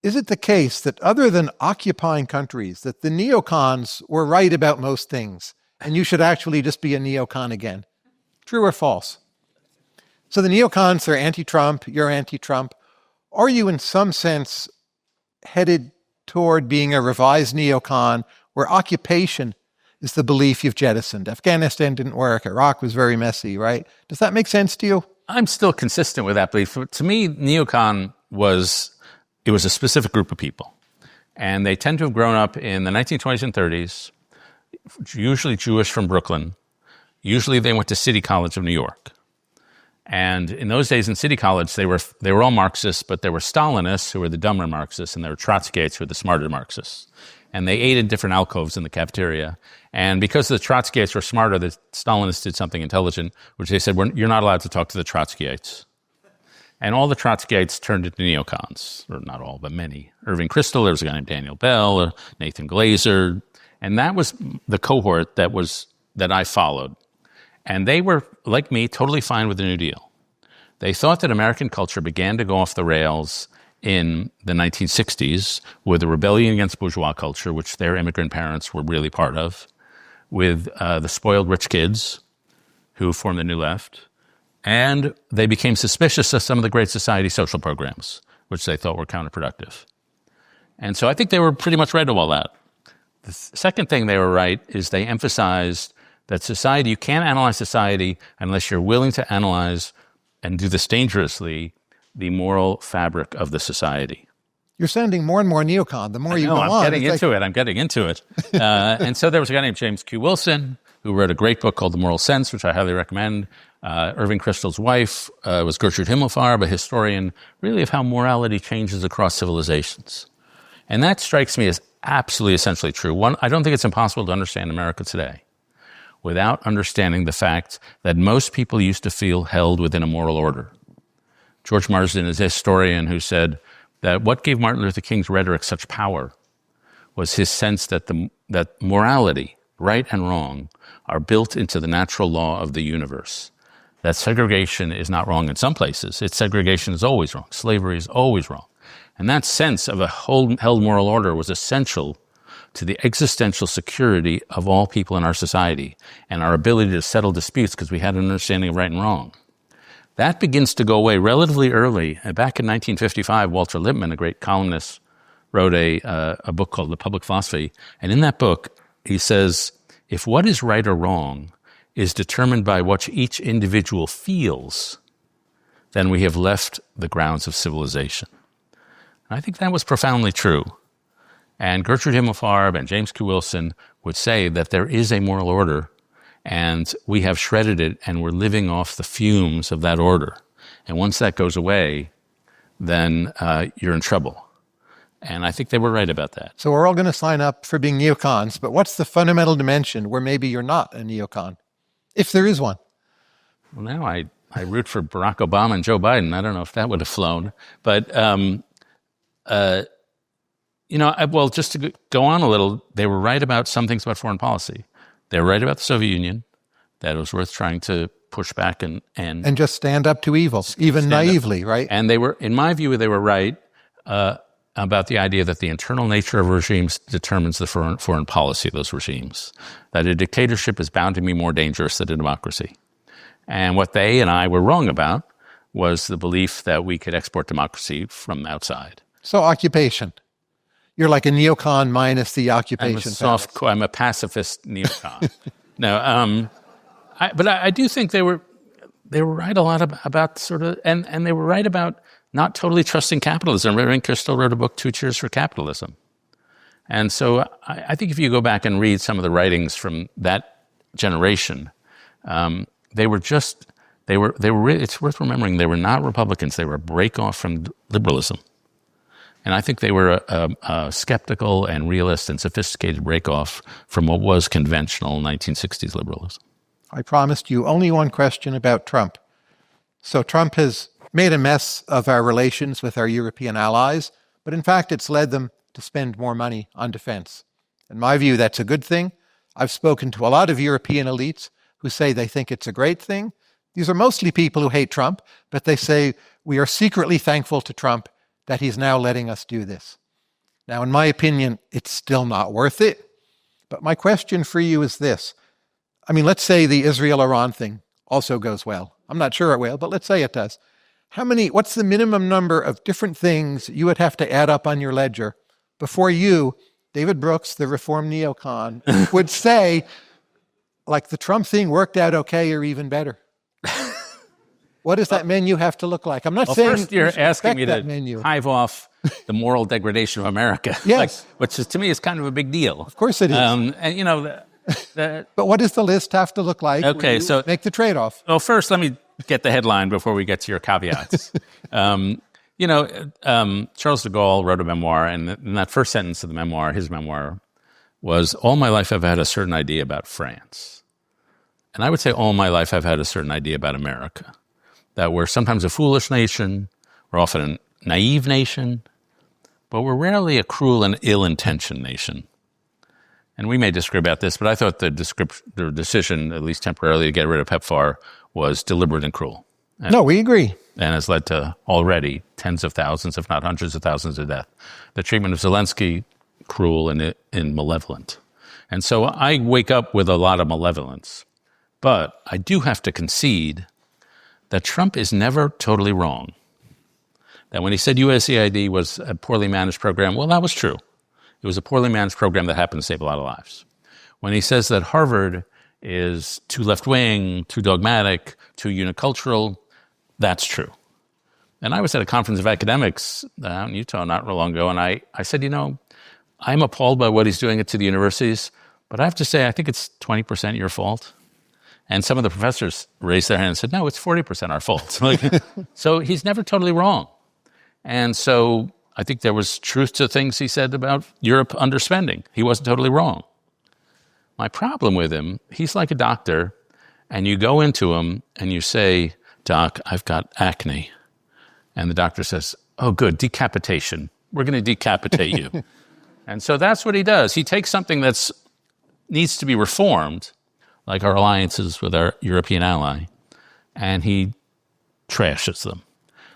Is it the case that other than occupying countries, that the neocons were right about most things, and you should actually just be a neocon again? True or false? So the neocons are anti-Trump, you're anti-Trump. Are you in some sense headed toward being a revised neocon where occupation is the belief you've jettisoned? Afghanistan didn't work. Iraq was very messy, right? Does that make sense to you? I'm still consistent with that belief. To me, neocon was a specific group of people. And they tend to have grown up in the 1920s and 30s, usually Jewish from Brooklyn. Usually they went to City College of New York. And in those days in City College, they were all Marxists, but there were Stalinists who were the dumber Marxists, and there were Trotskyites who were the smarter Marxists. And they ate in different alcoves in the cafeteria. And because the Trotskyites were smarter, the Stalinists did something intelligent, which they said, you're not allowed to talk to the Trotskyites. And all the Trotskyites turned into neocons, or not all, but many. Irving Kristol, there was a guy named Daniel Bell, Nathan Glazer. And that was the cohort that I followed. And they were, like me, totally fine with the New Deal. They thought that American culture began to go off the rails in the 1960s with a rebellion against bourgeois culture, which their immigrant parents were really part of, with the spoiled rich kids who formed the New Left. And they became suspicious of some of the Great Society social programs, which they thought were counterproductive. And so I think they were pretty much right to all that. The second thing they were right is they emphasized that society, you can't analyze society unless you're willing to analyze, and do this dangerously, the moral fabric of the society. You're sounding more and more neocon the more you go on. I'm getting into it. And so there was a guy named James Q. Wilson who wrote a great book called The Moral Sense, which I highly recommend. Irving Kristol's wife was Gertrude Himmelfarb, a historian really of how morality changes across civilizations. And that strikes me as absolutely essentially true. One, I don't think it's impossible to understand America today without understanding the fact that most people used to feel held within a moral order. George Marsden is a historian who said that what gave Martin Luther King's rhetoric such power was his sense that that morality, right and wrong, are built into the natural law of the universe. That segregation is not wrong in some places. Its segregation is always wrong. Slavery is always wrong. And that sense of a held moral order was essential to the existential security of all people in our society and our ability to settle disputes because we had an understanding of right and wrong. That begins to go away relatively early. Back in 1955, Walter Lippmann, a great columnist, wrote a book called The Public Philosophy. And in that book, he says, if what is right or wrong is determined by what each individual feels, then we have left the grounds of civilization. And I think that was profoundly true. And Gertrude Himmelfarb and James Q. Wilson would say that there is a moral order, and we have shredded it, and we're living off the fumes of that order. And once that goes away, then you're in trouble. And I think they were right about that. So we're all going to sign up for being neocons, but what's the fundamental dimension where maybe you're not a neocon, if there is one? Well, now I root for Barack Obama and Joe Biden. I don't know if that would have flown. But, just to go on a little, they were right about some things about foreign policy. They were right about the Soviet Union, that it was worth trying to push back and just stand up to evil, even naively, right? And they were, in my view, they were right about the idea that the internal nature of regimes determines the foreign policy of those regimes, that a dictatorship is bound to be more dangerous than a democracy. And what they and I were wrong about was the belief that we could export democracy from outside. So occupation. You're like a neocon minus the occupation. I'm a pacifist neocon. No, but I do think they were right a lot about sort of, and they were right about not totally trusting capitalism. Reverend Crystal wrote a book, 2 Cheers for Capitalism. And so I think if you go back and read some of the writings from that generation, it's worth remembering they were not Republicans. They were a break-off from liberalism. And I think they were a skeptical and realist and sophisticated break-off from what was conventional 1960s liberalism. I promised you only one question about Trump. So Trump has made a mess of our relations with our European allies, but in fact it's led them to spend more money on defense. In my view, that's a good thing. I've spoken to a lot of European elites who say they think it's a great thing. These are mostly people who hate Trump, but they say we are secretly thankful to Trump that he's now letting us do this. Now, in my opinion, it's still not worth it. But my question for you is this. I mean, let's say the Israel-Iran thing also goes well. I'm not sure it will, but let's say it does. What's the minimum number of different things you would have to add up on your ledger before you, David Brooks, the reformed neocon, would say, like, the Trump thing worked out okay or even better? What does that menu have to look like? I'm not saying first you're asking me to hive off the moral degradation of America, yes, which is, to me is kind of a big deal. Of course it is. But what does the list have to look like? Okay, so make the trade-off. Well, first let me get the headline before we get to your caveats. Charles de Gaulle wrote a memoir, and in that first sentence of the memoir, his memoir, was, all my life I've had a certain idea about France. And I would say all my life I've had a certain idea about America. That we're sometimes a foolish nation, we're often a naive nation, but we're rarely a cruel and ill-intentioned nation. And we may disagree about this, but I thought the decision, at least temporarily, to get rid of PEPFAR was deliberate and cruel. No, we agree. And has led to already tens of thousands, if not hundreds of thousands of deaths. The treatment of Zelensky, cruel and malevolent. And so I wake up with a lot of malevolence. But I do have to concede that Trump is never totally wrong. That when he said USAID was a poorly managed program, well, that was true. It was a poorly managed program that happened to save a lot of lives. When he says that Harvard is too left-wing, too dogmatic, too unicultural, that's true. And I was at a conference of academics out in Utah not real long ago, and I said, I'm appalled by what he's doing to the universities, but I have to say I think it's 20% your fault. And some of the professors raised their hand and said, no, it's 40% our fault. So he's never totally wrong. And so I think there was truth to things he said about Europe underspending. He wasn't totally wrong. My problem with him, he's like a doctor, and you go into him and you say, Doc, I've got acne. And the doctor says, oh, good, decapitation. We're going to decapitate you. And so that's what he does. He takes something that needs to be reformed, like our alliances with our European ally, and he trashes them.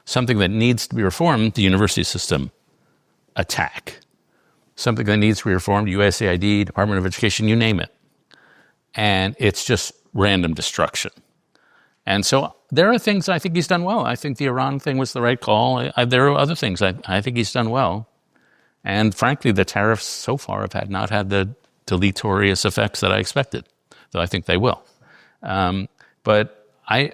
Something that needs to be reformed, the university system, attack. Something that needs to be reformed, USAID, Department of Education, you name it. And it's just random destruction. And so there are things I think he's done well. I think the Iran thing was the right call. There are other things I think he's done well. And frankly, the tariffs so far have not had the deleterious effects that I expected, though I think they will. But I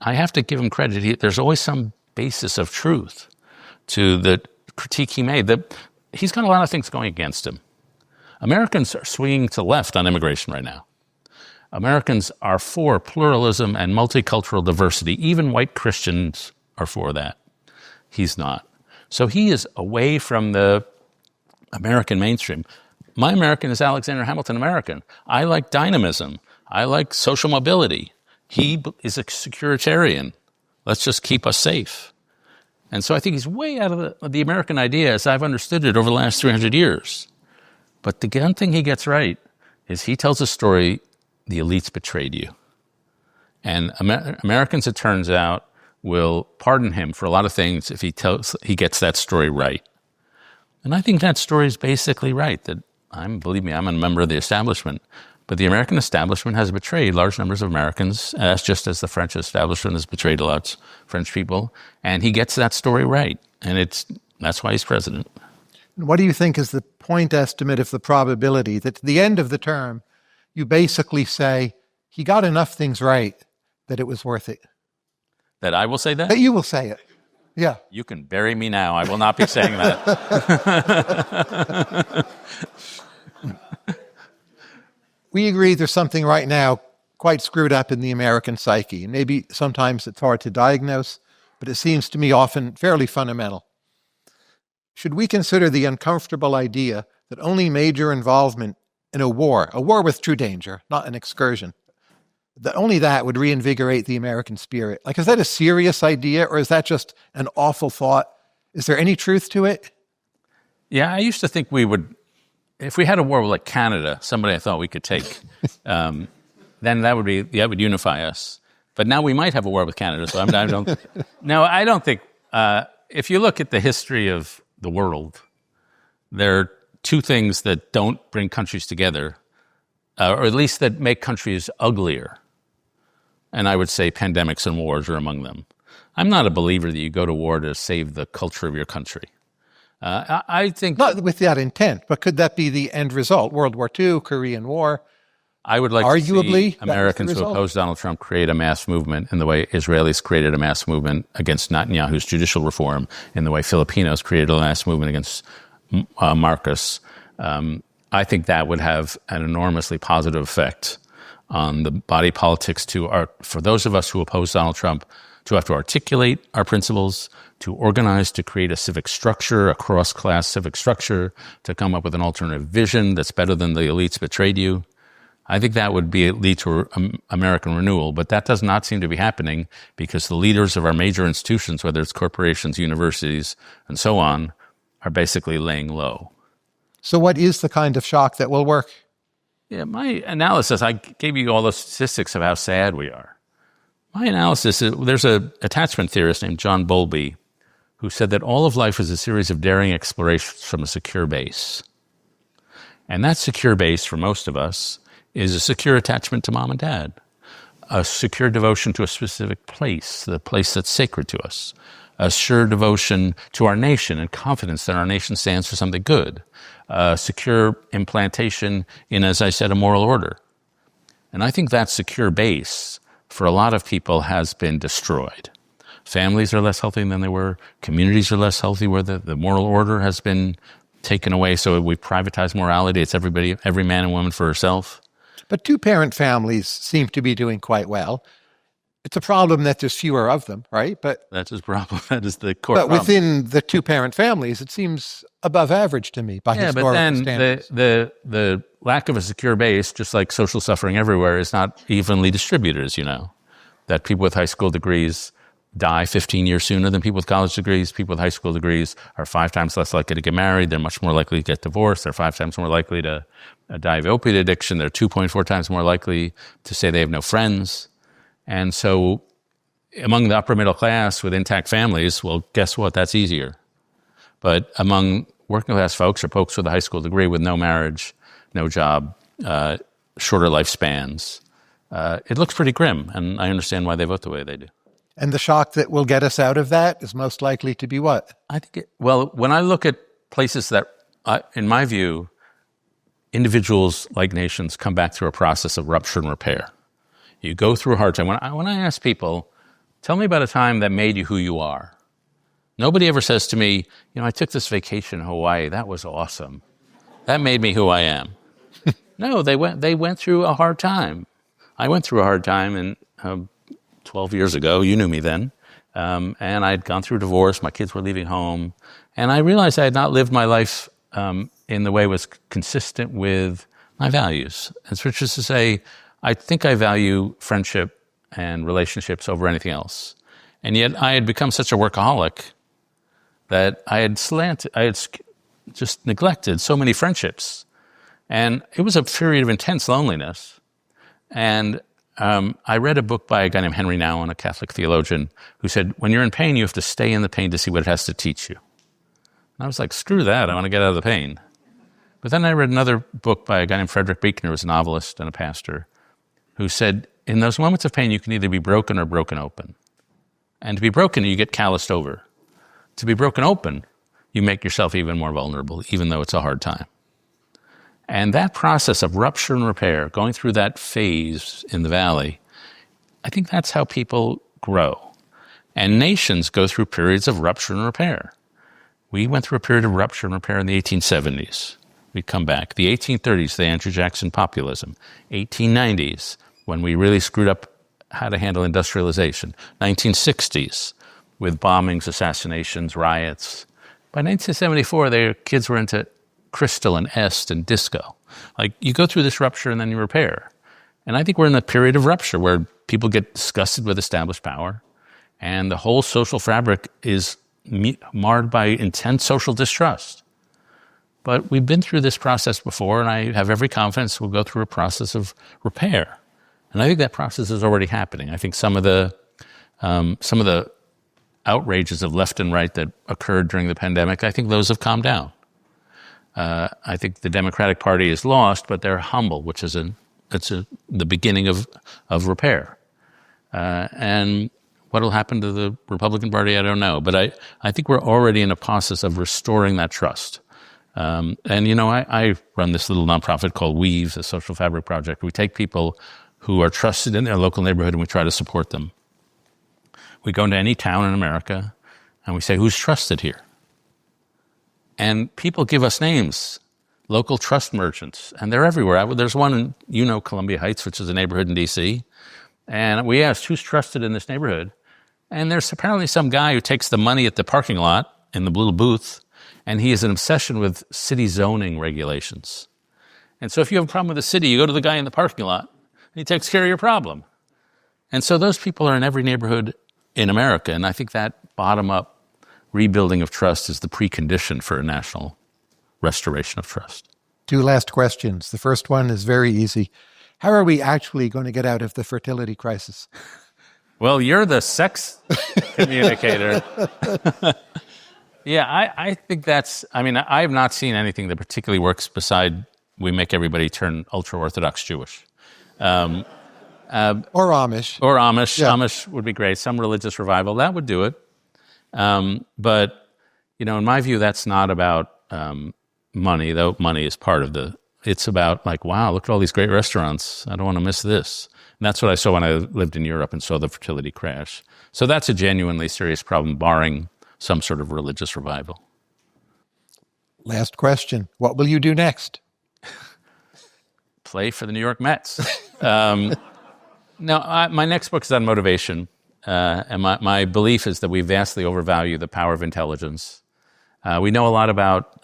have to give him credit. There's always some basis of truth to the critique he made. He's got a lot of things going against him. Americans are swinging to the left on immigration right now. Americans are for pluralism and multicultural diversity. Even white Christians are for that. He's not. So he is away from the American mainstream. My American is Alexander Hamilton American. I like dynamism. I like social mobility. He is a securitarian. Let's just keep us safe. And so I think he's way out of the American idea as I've understood it over the last 300 years. But the one thing he gets right is he tells a story, the elites betrayed you. And Americans, it turns out, will pardon him for a lot of things if he gets that story right. And I think that story is basically right, that believe me, I'm a member of the establishment, but the American establishment has betrayed large numbers of Americans, just as the French establishment has betrayed a lot of French people, and he gets that story right, and that's why he's president. What do you think is the point estimate of the probability that at the end of the term, you basically say, he got enough things right that it was worth it? That I will say that? That you will say it. Yeah. You can bury me now. I will not be saying that. We agree there's something right now quite screwed up in the American psyche. Maybe sometimes it's hard to diagnose, but it seems to me often fairly fundamental. Should we consider the uncomfortable idea that only major involvement in a war with true danger, not an excursion, that only that would reinvigorate the American spirit? Like, is that a serious idea, or is that just an awful thought? Is there any truth to it? Yeah, I used to think we would, if we had a war with like Canada, somebody I thought we could take, then that would unify us. But now we might have a war with Canada, so I don't think, if you look at the history of the world, there are two things that don't bring countries together, or at least that make countries uglier. And I would say pandemics and wars are among them. I'm not a believer that you go to war to save the culture of your country. I think... Not with that intent, but could that be the end result? World War II, Korean War. I would like arguably, to see Americans who oppose Donald Trump create a mass movement in the way Israelis created a mass movement against Netanyahu's judicial reform, in the way Filipinos created a mass movement against Marcos. I think that would have an enormously positive effect on the body politics for those of us who oppose Donald Trump to have to articulate our principles, to organize, to create a civic structure, a cross-class civic structure, to come up with an alternative vision that's better than the elites betrayed you. I think that would lead to American renewal, but that does not seem to be happening because the leaders of our major institutions, whether it's corporations, universities, and so on, are basically laying low. So what is the kind of shock that will work? Yeah, my analysis, I gave you all the statistics of how sad we are. My analysis, there's an attachment theorist named John Bowlby who said that all of life is a series of daring explorations from a secure base. And that secure base, for most of us, is a secure attachment to mom and dad, a secure devotion to a specific place, the place that's sacred to us, a sure devotion to our nation and confidence that our nation stands for something good, a secure implantation in, as I said, a moral order. And I think that secure base, for a lot of people, has been destroyed. Families are less healthy than they were. Communities are less healthy where the moral order has been taken away. So we privatize morality. It's every man and woman for herself. But two-parent families seem to be doing quite well. It's a problem that there's fewer of them, right? That's his problem. That is the core but problem. within the two-parent families, it seems above average to me by historical standards. The lack of a secure base, just like social suffering everywhere, is not evenly distributed, as you know. That people with high school degrees die 15 years sooner than people with college degrees. People with high school degrees are 5 times less likely to get married. They're much more likely to get divorced. They're 5 times more likely to die of opiate addiction. They're 2.4 times more likely to say they have no friends. And so among the upper middle class with intact families, well, guess what? That's easier. But among working class folks or folks with a high school degree with no marriage, no job, shorter lifespans, it looks pretty grim. And I understand why they vote the way they do. And the shock that will get us out of that is most likely to be what? I think when I look at places that, in my view, individuals like nations come back through a process of rupture and repair. You go through a hard time. When I ask people, tell me about a time that made you who you are, nobody ever says to me, I took this vacation in Hawaii. That was awesome. That made me who I am. No, they went through a hard time. I went through a hard time and 12 years ago, you knew me then, and I'd gone through divorce, my kids were leaving home, and I realized I had not lived my life in the way it was consistent with my values. Which is to say, I think I value friendship and relationships over anything else. And yet I had become such a workaholic that I had just neglected so many friendships. And it was a period of intense loneliness. And I read a book by a guy named Henry Nouwen, a Catholic theologian, who said, when you're in pain, you have to stay in the pain to see what it has to teach you. And I was like, screw that, I want to get out of the pain. But then I read another book by a guy named Frederick Buechner, who was a novelist and a pastor, who said, in those moments of pain, you can either be broken or broken open. And to be broken, you get calloused over. To be broken open, you make yourself even more vulnerable, even though it's a hard time. And that process of rupture and repair, going through that phase in the valley, I think that's how people grow. And nations go through periods of rupture and repair. We went through a period of rupture and repair in the 1870s. We'd come back. The 1830s, the Andrew Jackson populism. 1890s, when we really screwed up how to handle industrialization. 1960s, with bombings, assassinations, riots. By 1974, their kids were into crystal and est and disco. Like, you go through this rupture and then you repair. And I think we're in a period of rupture where people get disgusted with established power, and the whole social fabric is marred by intense social distrust. But we've been through this process before, and I have every confidence we'll go through a process of repair. And I think that process is already happening. I think some of the outrages of left and right that occurred during the pandemic, I think those have calmed down. I think the Democratic Party is lost, but they're humble, which is the beginning of repair. And what will happen to the Republican Party, I don't know. But I think we're already in a process of restoring that trust. And, I run this little nonprofit called Weave, the Social Fabric Project. We take people who are trusted in their local neighborhood and we try to support them. We go into any town in America and we say, who's trusted here? And people give us names, local trust merchants, and they're everywhere. There's one in, Columbia Heights, which is a neighborhood in D.C., and we asked, who's trusted in this neighborhood? And there's apparently some guy who takes the money at the parking lot in the little booth, and he has an obsession with city zoning regulations. And so if you have a problem with the city, you go to the guy in the parking lot, and he takes care of your problem. And so those people are in every neighborhood in America, and I think that bottom-up rebuilding of trust is the precondition for a national restoration of trust. 2 last questions. The first one is very easy. How are we actually going to get out of the fertility crisis? Well, you're the sex communicator. Yeah, I think I have not seen anything that particularly works beside we make everybody turn ultra-Orthodox Jewish. Or Amish. Or Amish. Yeah. Amish would be great. Some religious revival, that would do it. But, in my view, that's not about money, though money is part of it's about wow, look at all these great restaurants. I don't want to miss this. And that's what I saw when I lived in Europe and saw the fertility crash. So that's a genuinely serious problem, barring some sort of religious revival. Last question. What will you do next? Play for the New York Mets. No, my next book is on motivation, and my belief is that we vastly overvalue the power of intelligence. We know a lot about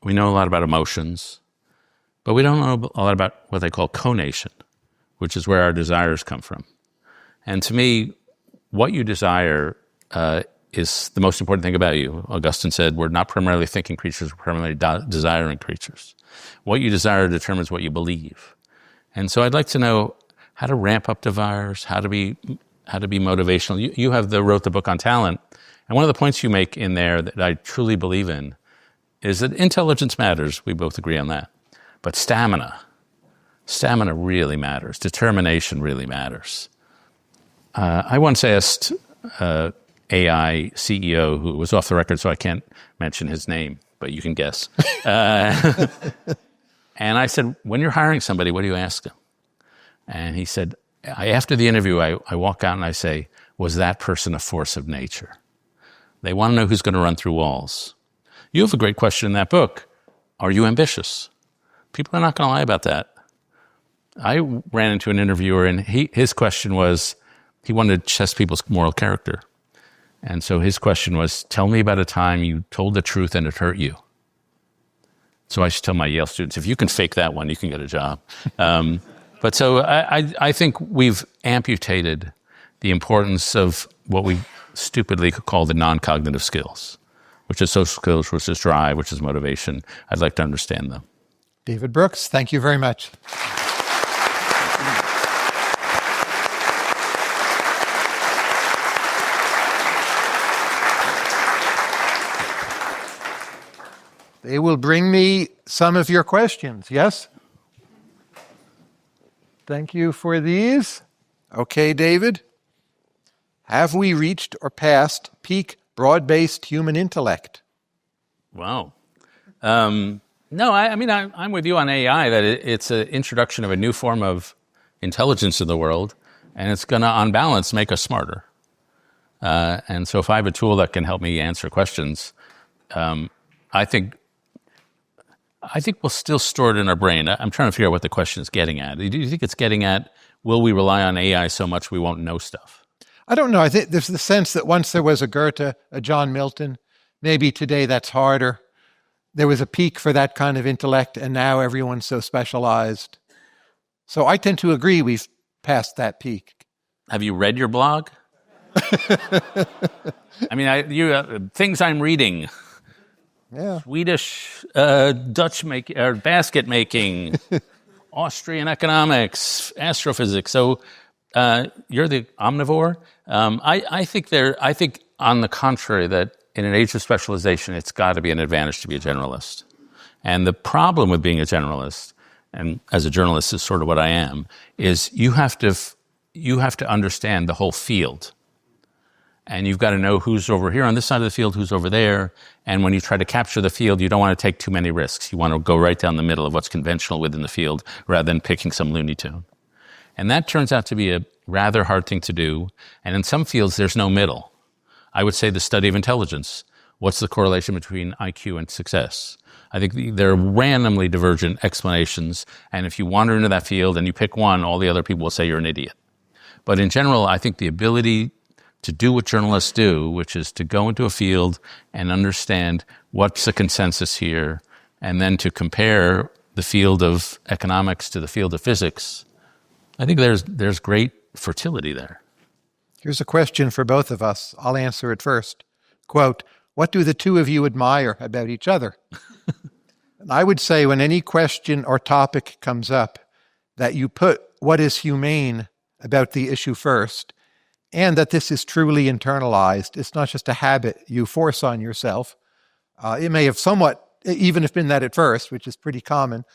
emotions, but we don't know a lot about what they call conation, which is where our desires come from. And to me, what you desire is the most important thing about you. Augustine said, we're not primarily thinking creatures, we're primarily desiring creatures. What you desire determines what you believe. And so I'd like to know how to ramp up desires, how to be motivational. You wrote the book on talent, and one of the points you make in there that I truly believe in is that intelligence matters. We both agree on that. But stamina really matters. Determination really matters. I once asked AI CEO, who was off the record, so I can't mention his name, but you can guess. And I said, when you're hiring somebody, what do you ask them? And he said, after the interview, I walk out and I say, was that person a force of nature? They want to know who's going to run through walls. You have a great question in that book. Are you ambitious? People are not going to lie about that. I ran into an interviewer, and his question was, he wanted to test people's moral character. And so his question was, tell me about a time you told the truth and it hurt you. So I should tell my Yale students, if you can fake that one, you can get a job. But so I think we've amputated the importance of what we stupidly call the non-cognitive skills, which is social skills, which is drive, which is motivation. I'd like to understand them. David Brooks, thank you very much. They will bring me some of your questions, yes? Thank you for these. Okay, David. Have we reached or passed peak broad-based human intellect? Wow. No, I'm with you on AI, that it's an introduction of a new form of intelligence in the world, and it's going to, on balance, make us smarter. And so if I have a tool that can help me answer questions, I think we'll still store it in our brain. I'm trying to figure out what the question is getting at. Do you think it's getting at, will we rely on AI so much we won't know stuff? I don't know. I think there's the sense that once there was a Goethe, a John Milton, maybe today that's harder. There was a peak for that kind of intellect, and now everyone's so specialized. So I tend to agree we've passed that peak. Have you read your blog? I mean, things I'm reading. Yeah. Swedish, Dutch basket making, Austrian economics, astrophysics. So you're the omnivore. I think on the contrary that in an age of specialization, it's got to be an advantage to be a generalist. And the problem with being a generalist, and as a journalist is sort of what I am, is you have to understand the whole field. And you've got to know who's over here on this side of the field, who's over there. And when you try to capture the field, you don't want to take too many risks. You want to go right down the middle of what's conventional within the field rather than picking some Looney Tune. And that turns out to be a rather hard thing to do. And in some fields, there's no middle. I would say the study of intelligence. What's the correlation between IQ and success? I think there are randomly divergent explanations. And if you wander into that field and you pick one, all the other people will say you're an idiot. But in general, I think the ability to do what journalists do, which is to go into a field and understand what's the consensus here, and then to compare the field of economics to the field of physics, I think there's great fertility there. Here's a question for both of us. I'll answer it first. Quote, what do the two of you admire about each other? And I would say when any question or topic comes up, that you put what is humane about the issue first, and that this is truly internalized. It's not just a habit you force on yourself. It may have somewhat, even if been that at first, which is pretty common,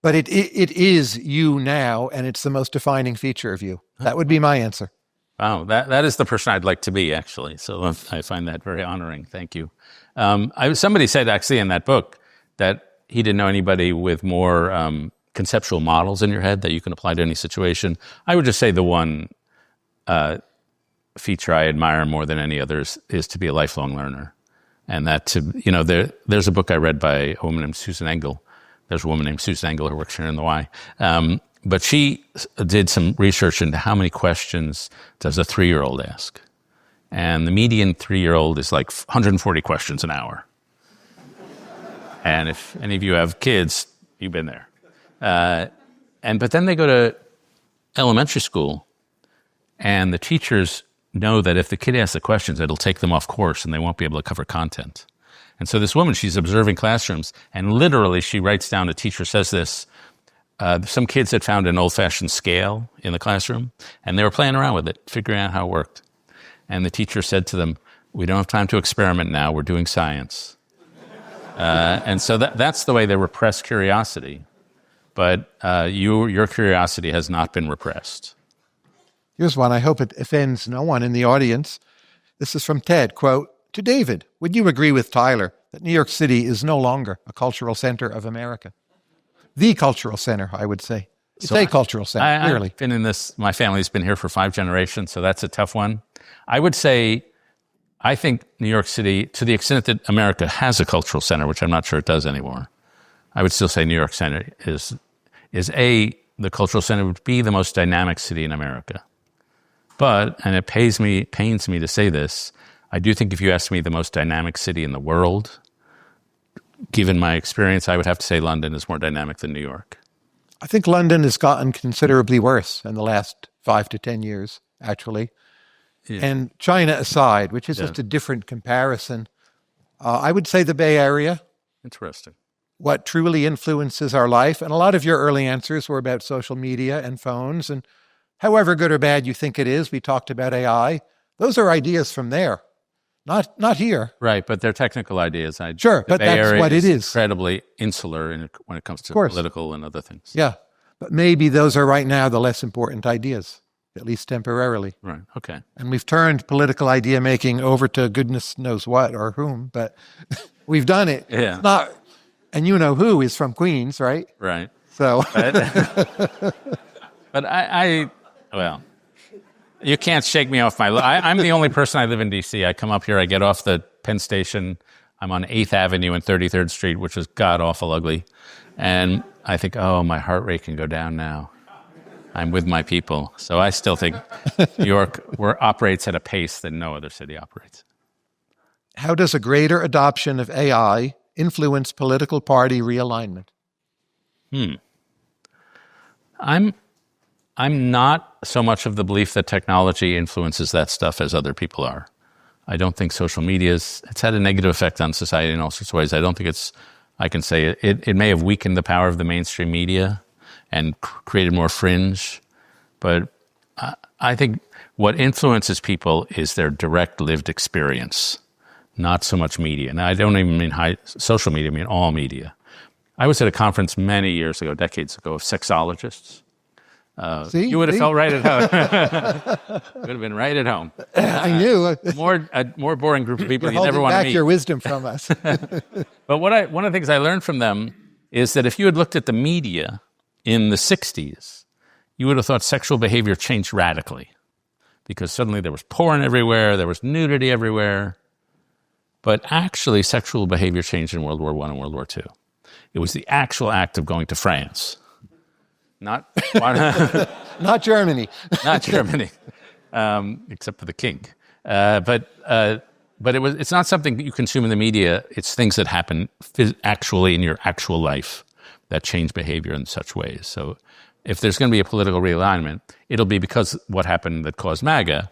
but it is you now, and it's the most defining feature of you. That would be my answer. Wow, that is the person I'd like to be, actually. So I find that very honoring. Thank you. Somebody said, actually, in that book that he didn't know anybody with more conceptual models in your head that you can apply to any situation. I would just say the one feature I admire more than any others is to be a lifelong learner. And that there's a book I read by a woman named Susan Engel. There's a woman named Susan Engel who works here in the Y. But she did some research into how many questions does a 3-year-old ask. And the median 3-year-old is like 140 questions an hour. And if any of you have kids, you've been there. But then they go to elementary school, and the teachers know that if the kid asks the questions, it'll take them off course and they won't be able to cover content. And so this woman, she's observing classrooms, and literally she writes down, a teacher says this, some kids had found an old-fashioned scale in the classroom, and they were playing around with it, figuring out how it worked. And the teacher said to them, "We don't have time to experiment now, we're doing science." And so that's the way they repress curiosity. But your curiosity has not been repressed. Here's one. I hope it offends no one in the audience. This is from Ted, quote, "To David, would you agree with Tyler that New York City is no longer a cultural center of America?" The cultural center, I would say. It's a cultural center, clearly. I've been in this, my family's been here for 5 generations, so that's a tough one. I would say, I think New York City, to the extent that America has a cultural center, which I'm not sure it does anymore, I would still say New York Center is the cultural center would be the most dynamic city in America. But, and it pains me to say this, I do think if you ask me the most dynamic city in the world, given my experience, I would have to say London is more dynamic than New York. I think London has gotten considerably worse in the last 5 to 10 years, actually. Yeah. And China aside, which is just a different comparison, I would say the Bay Area. Interesting. What truly influences our life. And a lot of your early answers were about social media and phones. And however good or bad you think it is, we talked about AI. Those are ideas from there. Not here. Right, but they're technical ideas. Sure, but that's what it is. Incredibly insular when it comes to political and other things. Yeah, but maybe those are right now the less important ideas, at least temporarily. Right, okay. And we've turned political idea making over to goodness knows what or whom, but we've done it. Yeah. It's not, and you know who is from Queens, right? Right. So. But well, you can't shake me off I'm the only person. I live in D.C. I come up here, I get off the Penn Station. I'm on 8th Avenue and 33rd Street, which is god-awful ugly. And I think, oh, my heart rate can go down now. I'm with my people. So I still think New York operates at a pace that no other city operates. How does a greater adoption of AI influence political party realignment? I'm not so much of the belief that technology influences that stuff as other people are. I don't think social media it's had a negative effect on society in all sorts of ways. I don't think I can say it may have weakened the power of the mainstream media and created more fringe. But I think what influences people is their direct lived experience, not so much media. And I don't even mean social media, I mean all media. I was at a conference many years ago, decades ago, of sexologists. You would have felt right at home. Would have been right at home. I knew. A more boring group of people you never want to meet. Back your wisdom from us. But one of the things I learned from them is that if you had looked at the media in the 60s, you would have thought sexual behavior changed radically. Because suddenly there was porn everywhere, there was nudity everywhere. But actually, sexual behavior changed in World War I and World War II. It was the actual act of going to France. Not Germany. Not Germany, except for the king. But it's not something that you consume in the media. It's things that happen actually in your actual life that change behavior in such ways. So if there's going to be a political realignment, it'll be because what happened that caused MAGA,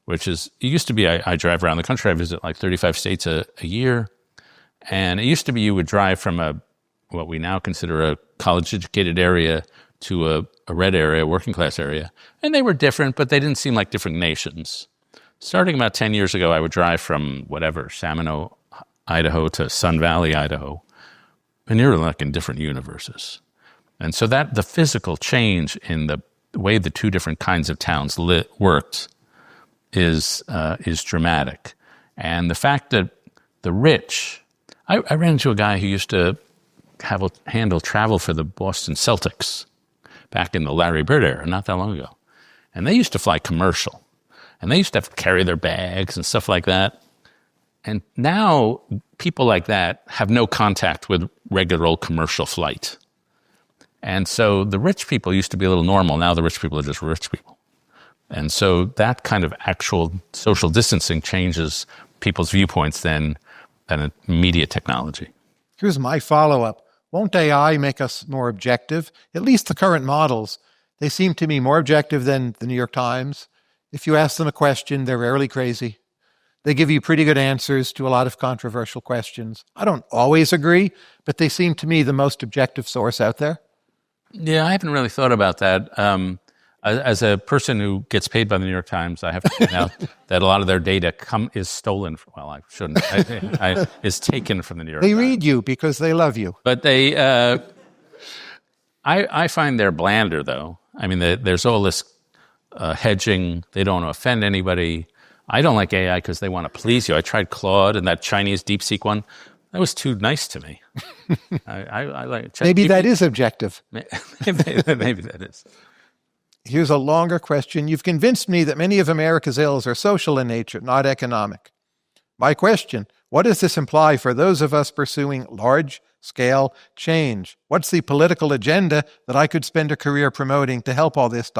which is, it used to be I drive around the country. I visit like 35 states a year. And it used to be you would drive from what we now consider a college-educated area to a red area, working class area. And they were different, but they didn't seem like different nations. Starting about 10 years ago, I would drive from Salmon, Idaho to Sun Valley, Idaho. And you're like in different universes. And so that the physical change in the way the two different kinds of towns worked is dramatic. And the fact that the rich, I ran into a guy who used to handle travel for the Boston Celtics back in the Larry Bird era, not that long ago. And they used to fly commercial. And they used to have to carry their bags and stuff like that. And now people like that have no contact with regular old commercial flight. And so the rich people used to be a little normal. Now the rich people are just rich people. And so that kind of actual social distancing changes people's viewpoints than immediate technology. Here's my follow-up. Won't AI make us more objective? At least the current models, they seem to me more objective than the New York Times. If you ask them a question, they're rarely crazy. They give you pretty good answers to a lot of controversial questions. I don't always agree, but they seem to me the most objective source out there. Yeah, I haven't really thought about that. As a person who gets paid by the New York Times, I have to point out that a lot of their data is stolen. Well, I shouldn't. Is taken from the New York Times. They read you because they love you. But I find they're blander, though. I mean, there's all this hedging. They don't want to offend anybody. I don't like AI because they want to please you. I tried Claude and that Chinese DeepSeek one. That was too nice to me. I like. Maybe that is objective. Maybe that is. Here's a longer question. You've convinced me that many of America's ills are social in nature, not economic. My question, what does this imply for those of us pursuing large-scale change? What's the political agenda that I could spend a career promoting to help all this, ...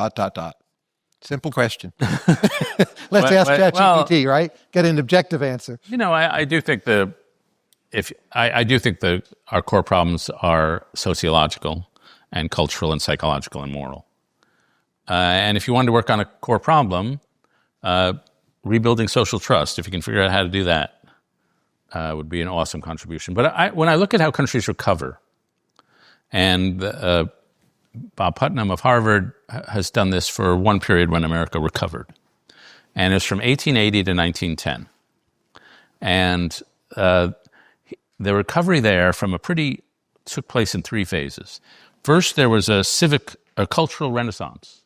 Simple question. Let's ask ChatGPT, right? Get an objective answer. You know, I do think our core problems are sociological and cultural and psychological and moral. And if you wanted to work on a core problem, rebuilding social trust, if you can figure out how to do that, would be an awesome contribution. But when I look at how countries recover, and Bob Putnam of Harvard has done this for one period when America recovered, and it's from 1880 to 1910. And the recovery there took place in three phases. First, there was a cultural renaissance,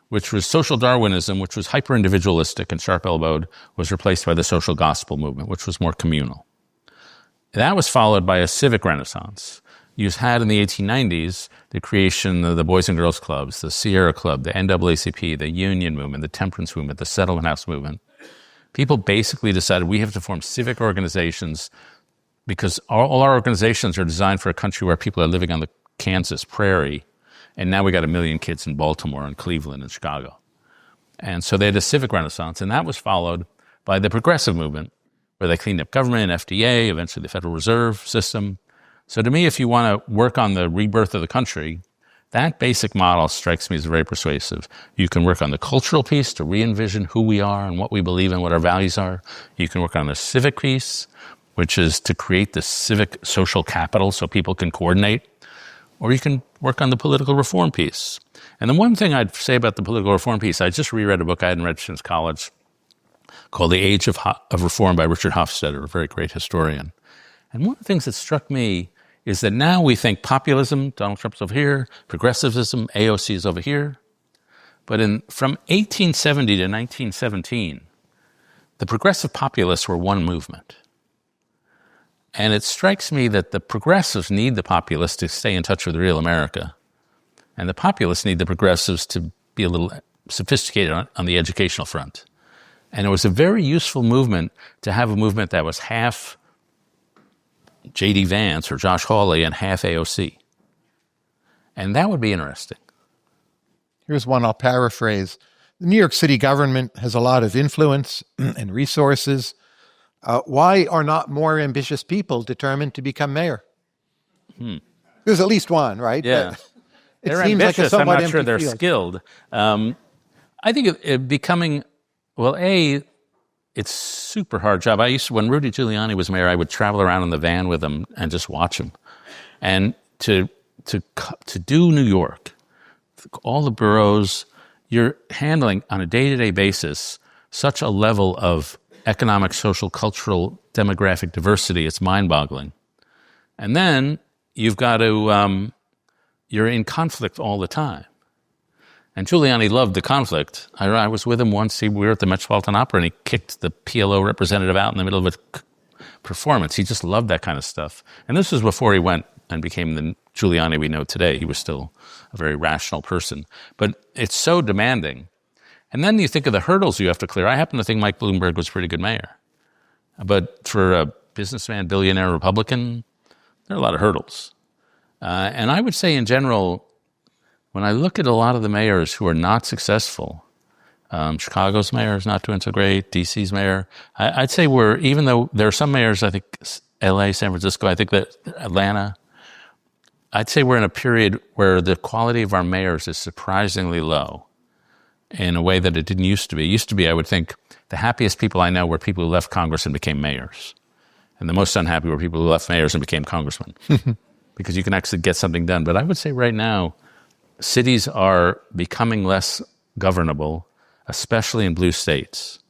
which was social Darwinism, which was hyper-individualistic and sharp-elbowed, was replaced by the social gospel movement, which was more communal. That was followed by a civic renaissance. You had in the 1890s the creation of the Boys and Girls Clubs, the Sierra Club, the NAACP, the Union Movement, the Temperance Movement, the Settlement House Movement. People basically decided we have to form civic organizations because all our organizations are designed for a country where people are living on the Kansas prairie. And now we got 1 million kids in Baltimore and Cleveland and Chicago. And so they had a civic renaissance, and that was followed by the progressive movement, where they cleaned up government, FDA, eventually the Federal Reserve System. So to me, if you want to work on the rebirth of the country, that basic model strikes me as very persuasive. You can work on the cultural piece to re-envision who we are and what we believe in, what our values are. You can work on the civic piece, which is to create the civic social capital so people can coordinate. Or you can work on the political reform piece. And the one thing I'd say about the political reform piece, I just reread a book I hadn't read since college called The Age of Reform by Richard Hofstadter, a very great historian. And one of the things that struck me is that now we think populism, Donald Trump's over here, progressivism, AOC is over here. But from 1870 to 1917, the progressive populists were one movement. And it strikes me that the progressives need the populists to stay in touch with real America. And the populists need the progressives to be a little sophisticated on the educational front. And it was a very useful movement to have a movement that was half J.D. Vance or Josh Hawley and half AOC. And that would be interesting. Here's one I'll paraphrase. The New York City government has a lot of influence and resources. Why are not more ambitious people determined to become mayor? There's at least one, right? Yeah. It they're seems ambitious. like a somewhat I'm not sure they're field. skilled. I think it becoming, it's a super hard job. When Rudy Giuliani was mayor, I would travel around in the van with him and just watch him. And to do New York, all the boroughs, you're handling on a day-to-day basis such a level of economic, social, cultural, demographic diversity, it's mind-boggling. And then you've got to, you're in conflict all the time. And Giuliani loved the conflict. I was with him once. We were at the Metropolitan Opera, and he kicked the PLO representative out in the middle of a performance. He just loved that kind of stuff. And this was before he went and became the Giuliani we know today. He was still a very rational person. But it's so demanding. And then you think of the hurdles you have to clear. I happen to think Mike Bloomberg was a pretty good mayor. But for a businessman, billionaire Republican, there are a lot of hurdles. And I would say in general, when I look at a lot of the mayors who are not successful, Chicago's mayor is not doing so great, DC's mayor, I'd say even though there are some mayors, I think LA, San Francisco, I think that Atlanta, I'd say we're in a period where the quality of our mayors is surprisingly low in a way that it didn't used to be. It used to be, I would think, the happiest people I know were people who left Congress and became mayors. And the most unhappy were people who left mayors and became congressmen. Because you can actually get something done. But I would say right now, cities are becoming less governable, especially in blue states.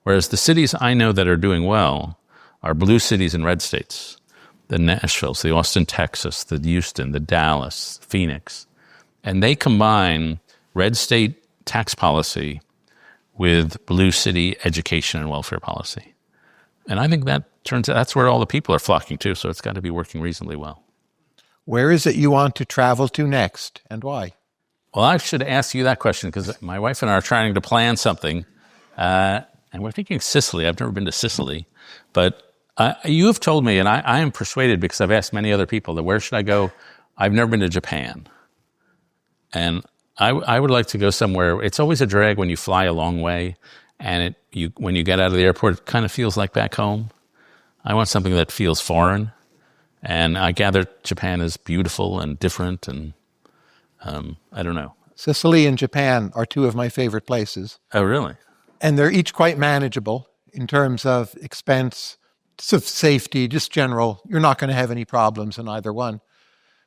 Whereas the cities I know that are doing well are blue cities and red states. The Nashvilles, the Austin, Texas, the Houston, the Dallas, Phoenix. And they combine red state tax policy with blue city education and welfare policy. And I think that's where all the people are flocking to, so it's got to be working reasonably well. Where is it you want to travel to next, and why? Well, I should ask you that question, because my wife and I are trying to plan something, and we're thinking Sicily. I've never been to Sicily, but you have told me, and I am persuaded because I've asked many other people, that where should I go? I've never been to Japan. And I would like to go somewhere. It's always a drag when you fly a long way, and when you get out of the airport, it kind of feels like back home. I want something that feels foreign. And I gather Japan is beautiful and different, and I don't know. Sicily and Japan are two of my favorite places. Oh, really? And they're each quite manageable in terms of expense, safety, just general. You're not going to have any problems in either one.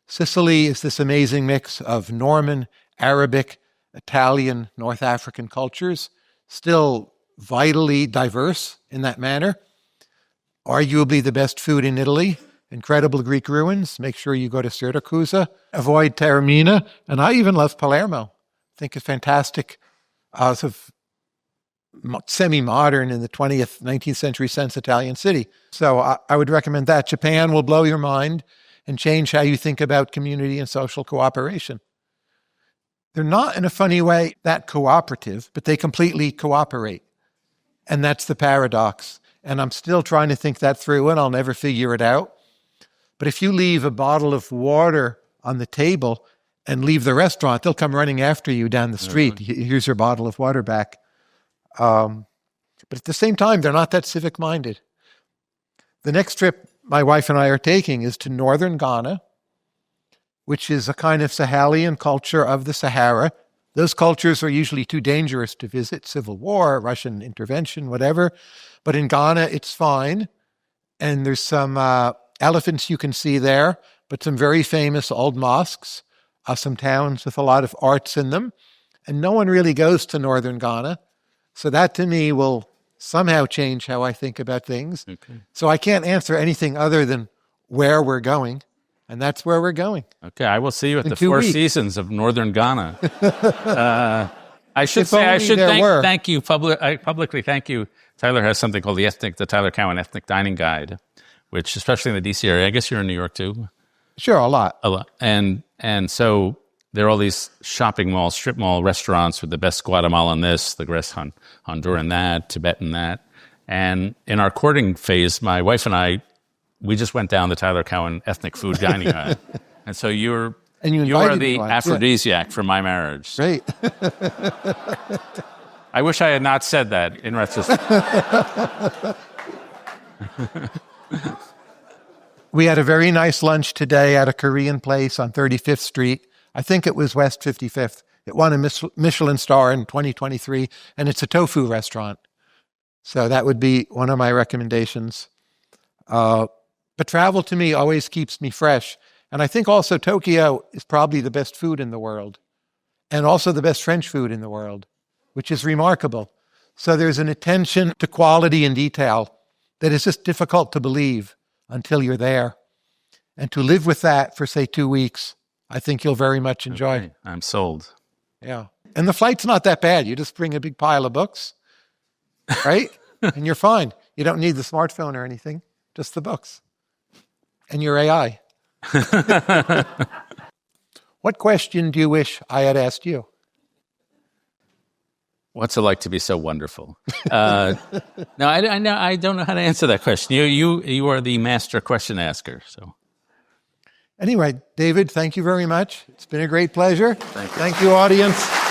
Sicily is this amazing mix of Norman, Arabic, Italian, North African cultures, still vitally diverse in that manner. Arguably the best food in Italy. Incredible Greek ruins. Make sure you go to Syracuse. Avoid Taormina. And I even love Palermo. I think it's fantastic, sort of semi-modern in the 20th, 19th century sense Italian city. So I would recommend that. Japan will blow your mind and change how you think about community and social cooperation. They're not, in a funny way, that cooperative, but they completely cooperate. And that's the paradox. And I'm still trying to think that through, and I'll never figure it out. But if you leave a bottle of water on the table and leave the restaurant, they'll come running after you down the street. Here's your bottle of water back. But at the same time, they're not that civic-minded. The next trip my wife and I are taking is to northern Ghana, which is a kind of Sahelian culture of the Sahara. Those cultures are usually too dangerous to visit. Civil war, Russian intervention, whatever. But in Ghana, it's fine. And there's some elephants you can see there, but some very famous old mosques, some towns with a lot of arts in them. And no one really goes to northern Ghana. So that, to me, will somehow change how I think about things. Okay. So I can't answer anything other than where we're going. And that's where we're going. Okay, I will see you at the Four Seasons of northern Ghana. I should thank you. I publicly thank you. Tyler has something called the Tyler Cowen Ethnic Dining Guide, which, especially in the D.C. area, I guess you're in New York too. Sure, a lot. And so there are all these shopping malls, strip mall restaurants with the best Guatemalan this, the best Honduran that, Tibetan that. And in our courting phase, my wife and I, we just went down the Tyler Cowen Ethnic Food Dining Guide. And so you are the aphrodisiac for my marriage. Great. I wish I had not said that in retrospect. We had a very nice lunch today at a Korean place on 35th Street. I think it was West 55th. It won a Michelin star in 2023, and it's a tofu restaurant. So that would be one of my recommendations. But travel, to me, always keeps me fresh. And I think also Tokyo is probably the best food in the world, and also the best French food in the world, which is remarkable. So there's an attention to quality and detail that is just difficult to believe until you're there. And to live with that for, say, 2 weeks, I think you'll very much enjoy. Okay, I'm sold. Yeah. And the flight's not that bad. You just bring a big pile of books, right? And you're fine. You don't need the smartphone or anything, just the books and your AI. What question do you wish I had asked you? What's it like to be so wonderful? No, I don't know how to answer that question. You are the master question asker. So, Anyway, David, thank you very much. It's been a great pleasure. Thank you. Thank you, audience.